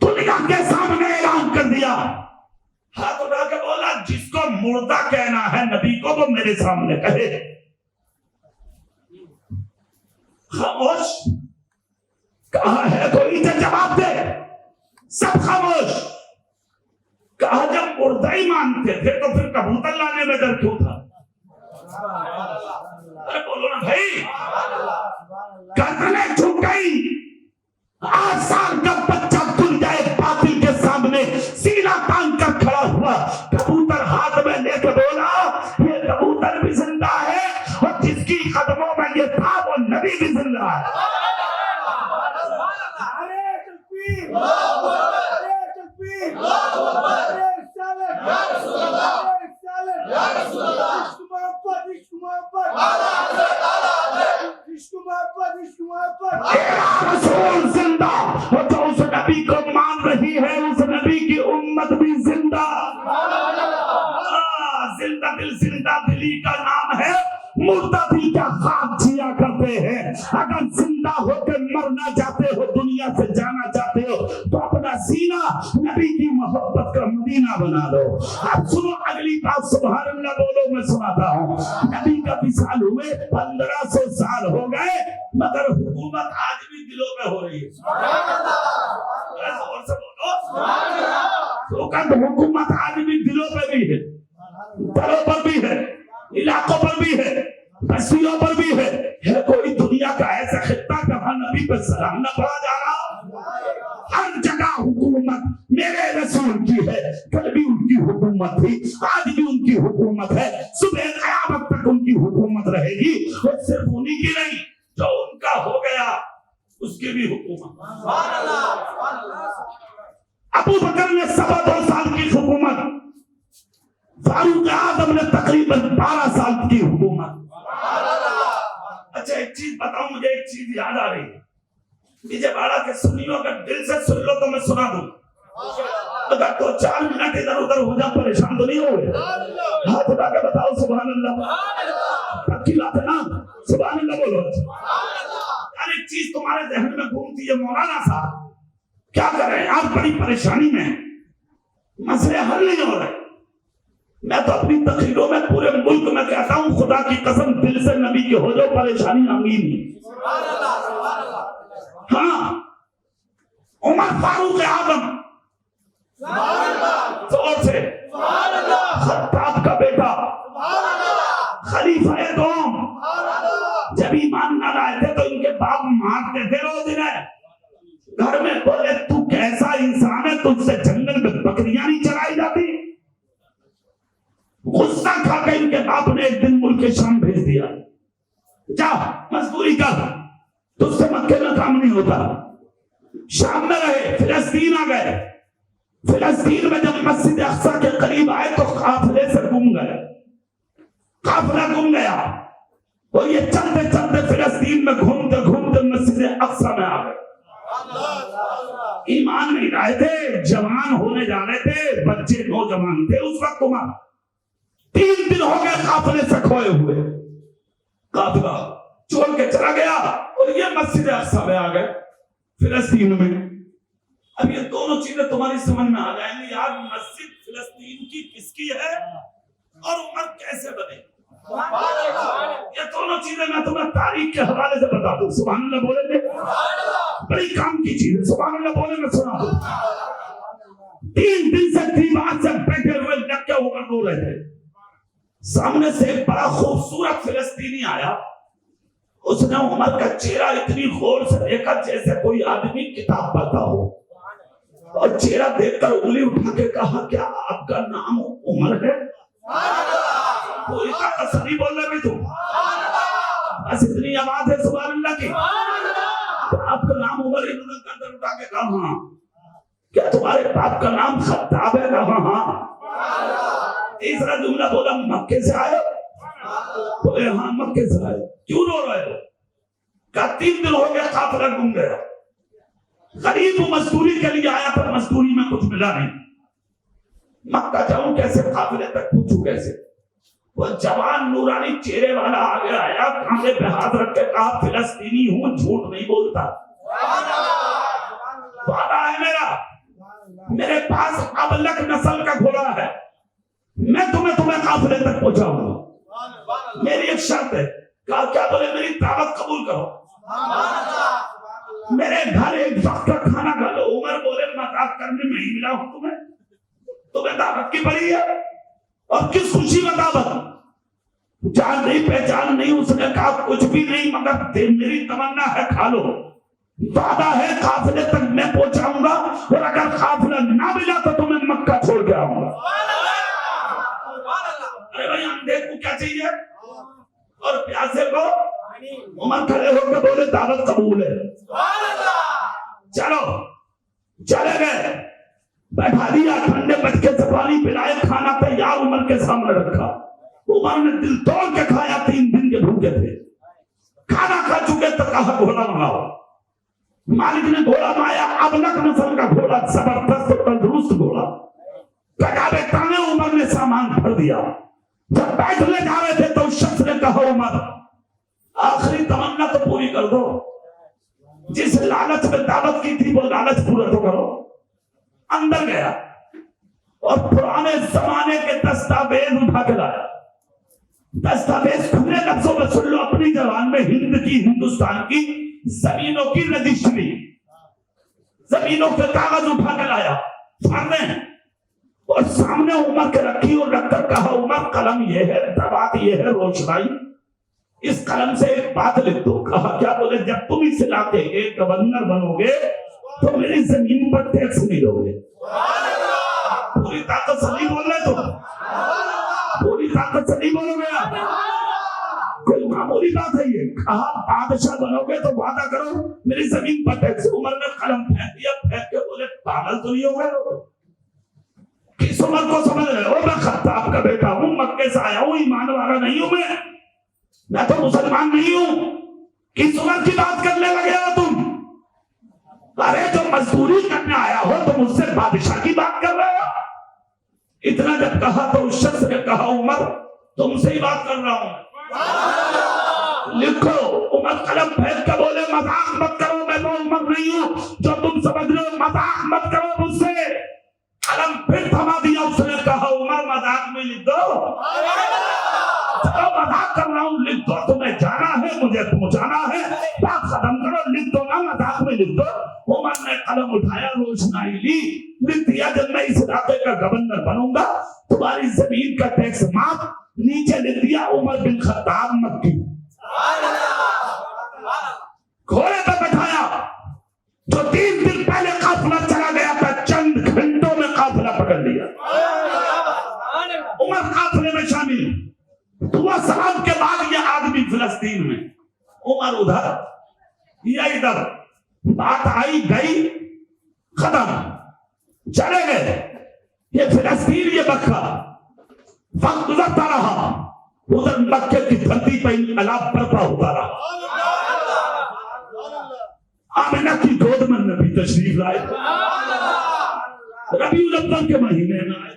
دنیا کے سامنے اعلان کر دیا، ہاتھ اٹھا کے بولا جس کو مردہ کہنا ہے نبی کو وہ میرے سامنے کہے۔ خاموش، کہا ہے کوئی جو جواب دے، سب خاموش۔ کہا جب مردہ ہی مانتے تھے تو پھر کبوتر لانے میں ڈر کیوں تھا؟ ارے بولو نا بھائی، گردنیں جھک گئی۔ 8 سال کا بچہ دنیائے باطل کے سامنے سینہ تان کر کھڑا ہوا، کبوتر ہاتھ میں لے کے بولا یہ کبوتر بھی زندہ ہے اور جس کی قدموں میں یہ تھا وہ نبی بھی زندہ ہے۔ رسول زندہ اور جو اس نبی کو مان رہی ہے اس نبی کی امت بھی زندہ۔ زندہ دل، زندہ دلی کا نام ہے، مردہ دل کا خواب جیا کرتے ہیں۔ اگر زندہ ہو کے مرنا چاہتے ہو، دنیا سے جانا چاہتے ہو تو اپنا سینہ نبی کی محبت کا مدینہ بنا دو۔ اب سنو اگلی بات، سبحان اللہ بولو، میں سناتا ہوں۔ نبی کا وصال ہوئے 1500 سال ہو گئے مگر حکومت آج بھی دلوں میں ہو رہی ہے۔ اور سے بولو، حکومت آج بھی دلوں پہ بھی ہے، گھروں پر بھی ہے، علاقوں پر بھی ہے، بستیوں پر بھی ہے۔ ہے کوئی دنیا کا ایسا خطہ جہاں نبی پہ سلام نہ پڑا جا رہا؟ ہر جگہ حکومت میرے رسول کی ہے، کل بھی ان کی حکومت تھی، آج بھی ان کی حکومت ہے، صبح قیامت تک ان کی حکومت رہے گی۔ اور صرف انہی کی نہیں، جو ان کا ہو گیا اس کی بھی حکومت۔ ابو بکر نے 2.25 سال کی حکومت، فاروق اعظم نے تقریباً 12 سال کی حکومت۔ اچھا ایک چیز بتاؤں، مجھے ایک چیز یاد آ رہی ہے، مجھے بارہ کے سنیوں اگر دل سے سن لو تو میں سنا دوں، اگر 2-4 منٹ ادھر ادھر ہو جا پریشان تو نہیں ہو گئے؟ ہاتھ اٹھا کے بتاؤ سبحان اللہ، پکی بات ہے نا، سبحان اللہ بولو۔ یار ایک چیز تمہارے ذہن میں گھومتی ہے، مولانا صاحب کیا کریں، آپ بڑی پریشانی میں، مسئلے حل نہیں ہو رہے۔ میں تو اپنی تقریروں میں پورے ملک میں کہتا ہوں خدا کی قسم دل سے نبی کے ہو جو پریشانی آمین نہیں۔ ہاں عمر فاروق اعظم زور سے، خطاب کا بیٹا، خلیفہ دوم، جب ایمان نہ لائے تھے تو ان کے باپ مارتے تھے روز انہیں، گھر میں بولے تو کیسا انسان ہے، تجھ سے جنگل میں بکریاں نہیں چرائی جاتی؟ غصہ کھا کے ان کے باپ نے ایک دن ملک شام بھیج دیا، جا مزدوری کر، تجھ سے مکے میں کام نہیں ہوتا۔ شام میں رہے، فلسطین آ گئے، فلسطین میں جب مسجد اقصی کے قریب آئے تو قافلے سے گم گئے، قافلہ گم گیا، اور یہ چلتے چلتے فلسطین میں گھومتے گھومتے مسجد اقصی میں آ گئے۔ ایمان نہیں لائے تھے، جوان ہونے جا رہے تھے، بچے نوجوان تھے اس وقت عمر۔ 3 دن ہو گئے قافلے سے کھوئے ہوئے، قافلہ چھوڑ کے چلا گیا اور یہ مسجد اقصی میں آ گئے فلسطین میں. اب یہ دونوں چیزیں تمہاری سمجھ میں آ جائیں گی یار مسجد فلسطین کی کس کی ہے اور عمر کیسے بنے. یہ دونوں چیزیں میں تمہیں تاریخ کے حوالے سے بتا دوں. سبحان اللہ بولے تھے بڑی کام کی چیز ہے. سبحان اللہ بولے میں سنا دوں. 3 دن سے دیوار سے بیٹھے ہوئے لکے ہو کر رو رہے تھے. سامنے سے ایک بڑا خوبصورت فلسطینی آیا. اس نے عمر کا چہرہ اتنی غور سے دیکھا جیسے کوئی آدمی کتاب پڑھتا ہو اور چہرہ دیکھ کر انگلی اٹھا کے کہا کیا آپ کا نام عمر ہے؟ پوری طاقت سے نہیں بول رہے میں تم بس اتنی آواز ہے سبحان اللہ کی. آپ کا نام عمر ہے؟ انہوں نے گردن اٹھا کے کہا ہاں. کیا تمہارے باپ کا نام خطاب ہے؟ کہا ہاں. تیسرا جملہ بولا مکے سے آئے؟ بولے ہاں مکے سے آئے. کیوں رو رہے ہو؟ کہا 3 دن ہو گیا قافلہ گم گیا. غریب مزدوری کے لیے آیا پر مزدوری میں کچھ ملا نہیں. مکہ جاؤں کیسے؟ قافلے تک پوچھوں کیسے؟ وہ جوان نورانی چہرے والا آگے آیا کاندھے پہ ہاتھ رکھ کے کہا فلسطینی ہوں جھوٹ نہیں بولتا. وعدہ ہے میرا میرے پاس ابلک نسل کا گھوڑا ہے میں تمہیں قافلے تک پہنچاؤں گا. میری ایک شرط ہے. کہا کیا؟ بولے میری دعوت قبول کرو میرے گھر ایک وقت کا کھانا کھا لو. عمر بولے مذاق کرنے میں ہی ملا ہوں تمہیں دعوت کی پڑی ہے اور کس خوشی میں دعوت؟ جان نہیں پہچان نہیں. اس نے کہا کچھ بھی نہیں مگر میری تمنا ہے کھا لو. وعدہ ہے قافلے تک میں پہنچاؤں گا اور اگر قافلہ نہ ملا تو تمہیں مکہ چھوڑ کے آؤں گا. ارے بھائی اندھے کو کیا چاہیے اور پیاسے کو؟ عمر کھڑے ہو کے بولے دعوت قبول ہے. چلو چلے گئے. بیٹھا دیا ٹھنڈے بچے سے پانی پلائے کھانا تیار عمر کے سامنے رکھا. عمر نے دل توڑ کے کھایا. 3 دن کے بھوکے تھے. کھانا کھا چکے تو کہا گھوڑا منگاؤ. مالک نے گھوڑا منگایا. ابلک نسل کا گھوڑا زبردست تندرست گھوڑا. کٹابے تانے عمر نے سامان بھر دیا. جب بیٹھنے جا رہے تھے تو اس شخص نے کہا عمر آخری تمنا تو پوری کر دو. جس لالچ میں دعوت کی تھی وہ لالچ پورا تو کرو. اندر گیا اور پرانے زمانے کے دستاویز اٹھا کے لایا. دستاویز کھلے لفظوں میں سن لو اپنی زبان میں. ہند کی ہندوستان کی زمینوں کی رجسٹری زمینوں کے کاغذ اٹھا کے لایا سامنے اور سامنے عمر کے رکھی اور رکھ کر کہا عمر قلم یہ ہے بات یہ ہے روشنائی اس قلم سے ایک بات لکھ دو. کہا کیا؟ بولے جب تم اس علاقے کے گورنر بنو گے تو میری زمین پر ٹیکس نہیں دو گے. پوری طاقت سے نہیں بول رہے تم پوری طاقت سے نہیں بولو گے آپ. کوئی معمولی بات ہے یہ. کہا بادشاہ بنو گے تو وعدہ کرو میری زمین پر ٹیکس. عمر نے قلم پھینک دیا. پھینک کے بولے پاگل تو نہیں ہو گئے؟ کس عمر کو سمجھ رہے ہو؟ میں خطاب کا بیٹا ہوں مکے سے آیا ہوں ایمان والا نہیں ہوں میں تو مسلمان نہیں ہوں. کس عمر کی بات کرنے لگے ہو تم؟ ارے جو مزدوری کرنے آیا ہو تو مجھ سے بادشاہ کی بات کر رہے ہو. اتنا جب کہا تو اس شخص نے کہا عمر تم سے ہی بات کر رہا ہوں لکھو. عمر قلم پھینک کے بولے مذاق مت کرو میں تو عمر نہیں ہوں جو تم سمجھ رہے ہو. مذاق مت کرو مجھ سے. قلم پھر تھما دیا. اس نے کہا عمر مذاق میں لکھ دو. مذاق کر رہا ہوں لکھ دو. تمہیں جانا ہے مجھے پہنچانا ہے بات ختم کرو لکھ دو نا مذاق میں لکھ دو. عمر نے قلم اٹھایا روشنائی لی لکھ دیا جب میں اس علاقے کا گورنر بنوں گا تمہاری زمین کا ٹیکس معاف. نیچے لکھ دیا عمر بن خطاب مکی. گھوڑے پہ بٹھایا. جو 3 دن پہلے قافلہ چلا گیا تھا چند گھنٹوں میں قافلہ پکڑ لیا. عمر قافلے میں شامل. دعا سلام کے بعد یہ آدمی فلسطین میں عمر ادھر یہ ادھر. بات آئی گئی ختم چلے گئے. یہ فلسطین یہ مکہ وقت گزرتا رہا. ادھر مکے کی دھرتی پہ انقلاب برپا ہوتا رہا. آمنہ کی گود میں نبی تشریف لائے. ربیع الاول کے مہینے میں آئے.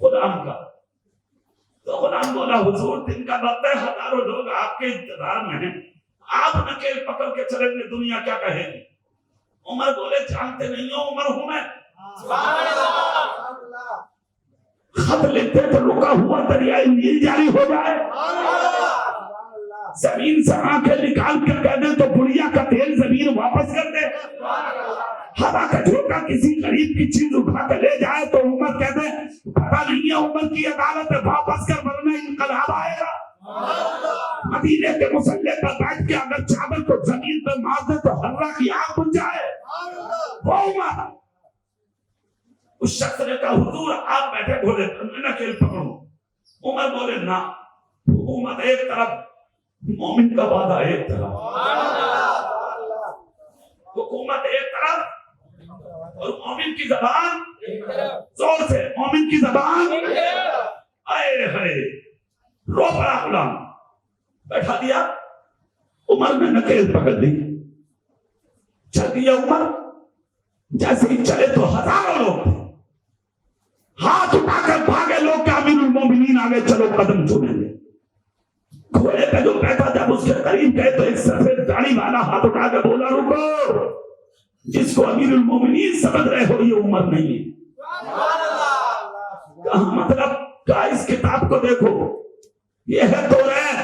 غلام کا. تو غلام بولا حضور دن کا وقت ہے, ہزاروں لوگ آپ کے انتظار میں ہیں, آپ نکیل پکڑ کے چلیں گے, دنیا کیا کہے گی؟ عمر بولے جانتے نہیں ہو عمر ہوں میں. خط لکھتے تو رکا ہوا دریائے نیل جاری ہو جائے, زمین سے آنکھیں نکال کر کہہ دیں تو بڑھیا کا تیل زمین واپس کر دے, ہوا کا جھونکا کسی غریب کی چیز اٹھا کے لے جائے تو عمر کہہ دے پتہ نہیں ہے عمر کی عدالت ہے, واپس کر ورنہ انقلاب آئے گا. مدینے کے مسلح پر بیٹھ کے اگر چادر کو زمین پہ مار دے تو ہررا کی آگ بن جائے. وہ عمر, اس شخص نے کہا حضور آپ بیٹھے گھوڑے پر, میں نہ کھیل پکڑوں. عمر بولے نہ, حکومت ایک طرف, مومن کا وعدہ ایک طرف, حکومت ایک طرف اور مومن کی زبان زور سے, مومن کی زبان آئے ہے. رو پڑا غلام, بیٹھا دیا. عمر نے نکیل پکڑ لی, چل دیا عمر. جیسے ہی چلے تو ہزاروں لوگ ہاتھ اٹھا کر بھاگے لوگ کہ امیر المومنین آگے چلو قدم چومیں گے. گھوڑے پہ جو بیٹھا جب اس کے قریب گئے تو ایک سفید داڑھی والا ہاتھ اٹھا کے بولا رکو, جس کو امیر المومنین سمجھ رہے ہو یہ عمر نہیں ہے. کہاں مطلب کہا اس کتاب کو دیکھو, یہ ہے توریت.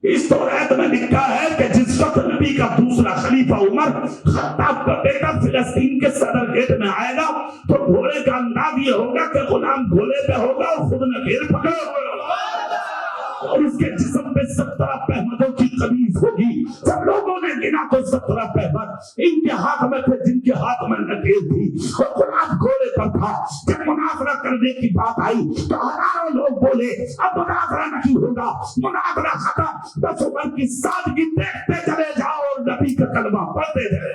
اس توریت میں لکھا ہے کہ جس وقت نبی کا دوسرا خلیفہ عمر خطاب کا بیٹا فلسطین کے صدر گیٹ میں آئے گا تو گھوڑے کا انداز یہ ہوگا کہ غلام گھوڑے پہ ہوگا اور خود نکیل پکڑے ہوگا اور اس کے جسم پہ 17 پہمتوں کی قمیض ہوگی. جب لوگوں نے گنا تو 17 پہمت ان کے ہاتھ میں تھے جن کے ہاتھ میں نکیل تھی, اور غلام گھوڑے پر تھا. جب مناظرہ کرنے کی بات آئی تو ہزاروں لوگ بولے اب مناظرہ نہیں ہوگا, مناظرہ ختم, بس عمر کی سادگی دیکھتے چلے جاؤ اور نبی کا کلمہ پڑھتے جائے.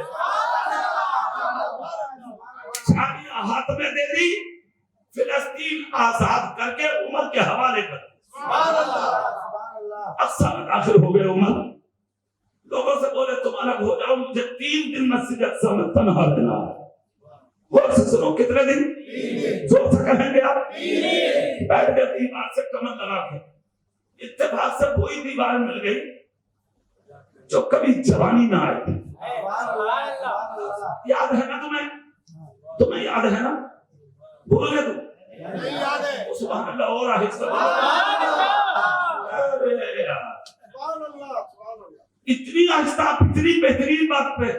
چھاڑیاں ہاتھ میں دے دی, فلسطین آزاد کر کے عمر کے حوالے کر. اقصیٰ میں داخل ہو گئے عمر. لوگوں سے بولے تم الگ ہو جاؤ, مجھے 3 دن مسجد اقصیٰ میں تنہا رہنا ہے. غور سے سنو, کتنے دن؟ زور سے کہیں گے آپ. بیٹھ گئے دیوار سے کمر لگا کے. اتفاق سے کوئی دیوار مل گئی جو کبھی جوانی نہ آئی. یاد ہے نا تمہیں؟ تمہیں یاد ہے نا؟ بھول گئے تم؟ سبحان اللہ. اور آہستہ اتنی آہستہ اتنی بہترین بات پہ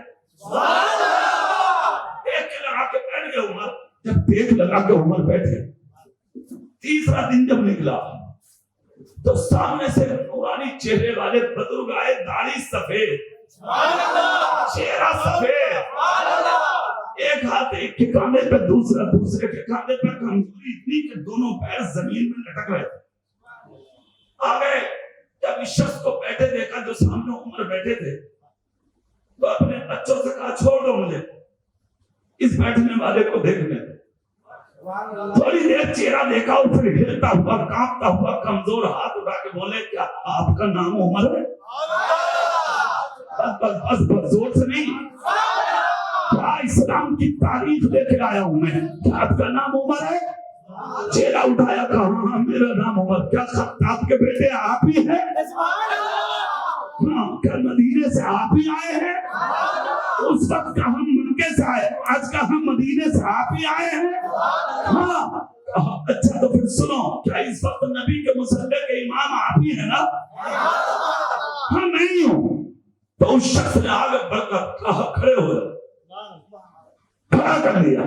دیکھ کے لگا کے بیٹھ گئے عمر. جب دیکھ لگا کے عمر بیٹھے, تیسرا دن جب نکلا تو سامنے سے نورانی چہرے والے بزرگ آئے, داڑھی سفید, چہرہ سفید, ایک ہاتھ ایک کے کاندھے پہ دوسرا دوسرے کے کاندھے پہ, کمزوری اتنی کہ دونوں پیر زمین میں لٹک رہے. آگے جب اس شخص کو بیٹھے دیکھا جو سامنے عمر بیٹھے تھے تو اپنے بچوں سے کہا چھوڑ دو مجھے اس بیٹھنے والے کو دیکھنے. تھوڑی دیر چہرہ دیکھا اور پھر ہلتا ہوا کانپتا ہوا کمزور ہاتھ اٹھا کے بولے کیا آپ کا نام عمر ہے؟ بس زور سے نہیں, کیا اسلام کی تاریخ لے کے آیا ہوں میں, کیا آپ کا نام عمر ہے؟ چہرہ اٹھایا, کہا ہاں میرا نام عمر. کیا خطاب کے بیٹے آپ ہی ہیں؟ ہاں. کیا مدینے سے آپ ہی آئے ہیں؟ اس وقت کا ہم مکے سے آئے, آج کا ہم مدینے سے آپ ہی آئے ہیں. ہاں. اچھا تو پھر سنو, کیا اس وقت نبی کے مصلی کے امام آپ ہی ہیں نا؟ ہاں نہیں ہوں. تو اس شخص نے آگے بڑھ کر کہا کھڑے ہو جاؤ. کھڑا کر لیا,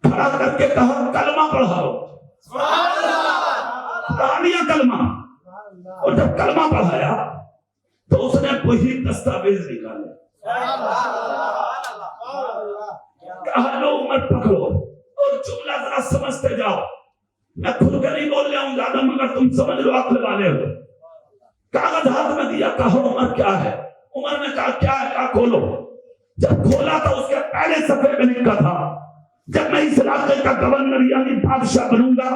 کھڑا کر کے کہا کلمہ پڑھاؤ. پڑھا لیا کلمہ, اور جب کلمہ پڑھایا تو اس نے وہی دستاویز نکالے. کہا لو عمر پکڑو اور جملہ ذرا سمجھتے جاؤ. میں کھل کر نہیں بول رہا ہوں زیادہ مگر تم سمجھ لو, عقل والے ہو. کاغذ ہاتھ میں دیا, کہا عمر کیا ہے؟ عمر نے کہا کیا ہے؟ کہا کھولو. جب کھولا تو اس کے پہلے صفحے میں لکھا تھا جب میں اس علاقے کا گورنر یعنی بادشاہ بنوں گا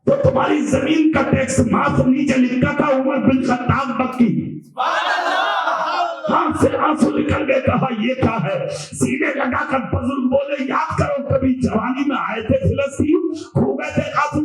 تو تمہاری زمین کا ٹیکس معاف. نیچے لکھا تھا عمر بن خطاب مکی. ہاتھ سے آنسو نکل گئے. کہا یہ کیا ہے؟ سینے لگا کر بزرگ بولے یاد کرو کبھی جوانی میں آئے تھے فلسطین, کھو گئے تھے قافلے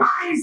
22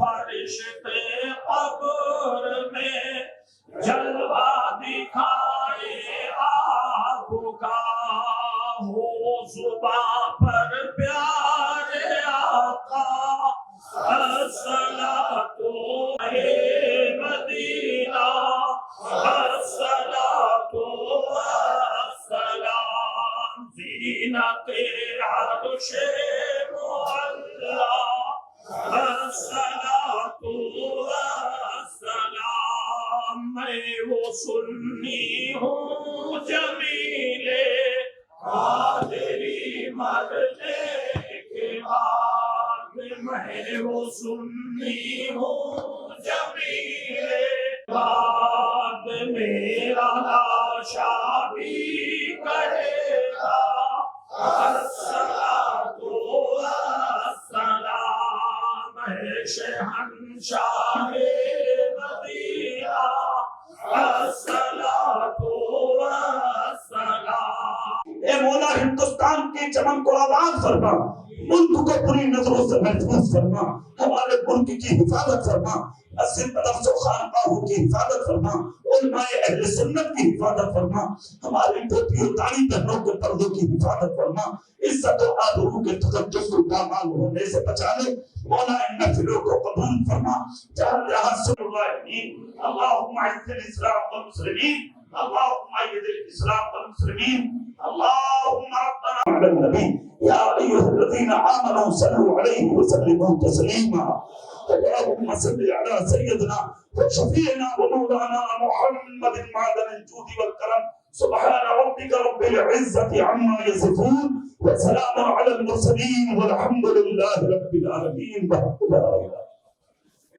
فرشتے قبر میں جلوہ دکھائے آپ کا، ہو زباں پر پیارے آقا الصلاۃ مدینہ الصلاۃ والسلام زینت عرش معلا الصلاۃ والسلام میں وہ سنی ہوں جمیل قادری مرنے کے بعد، میں وہ سنی ہوں جمیل بعد، میرا لاشا بھی کہے گا الصلاۃ والسلام، ہے شہنشاہ مدینہ الصلاۃ والسلام۔ اے مولا ہندوستان کی چمن کو آباد فرما، ملک کو بری نظروں سے محفوظ فرما، ہمارے ملک کی حفاظت فرما، مسجد مدرس و خانقاہوں کی حفاظت فرما، علماء اہل سنت کی حفاظت فرما، ہماری بیٹی و داڑھی بہنوں کے پردوں کی حفاظت فرما، عزت و آبرو کے تقدس کو پامال ہونے سے بچا لے، مولا ان نفلوں کو قبول فرما، جہاں صلی اللہ علیہ اللہم اعز الاسلام والمسلمین، اللهم ايد الاسلام والمسلمين، اللهم ربنا على النبي يا ايها الذين امنوا صلوا عليه وسلموا تسليما، اللهم صل على سيدنا وشفيعنا ومولانا محمد معدن الجود والكرم، سبحان ربك رب العزة عما يصفون وسلام على المرسلين والحمد لله رب العالمين.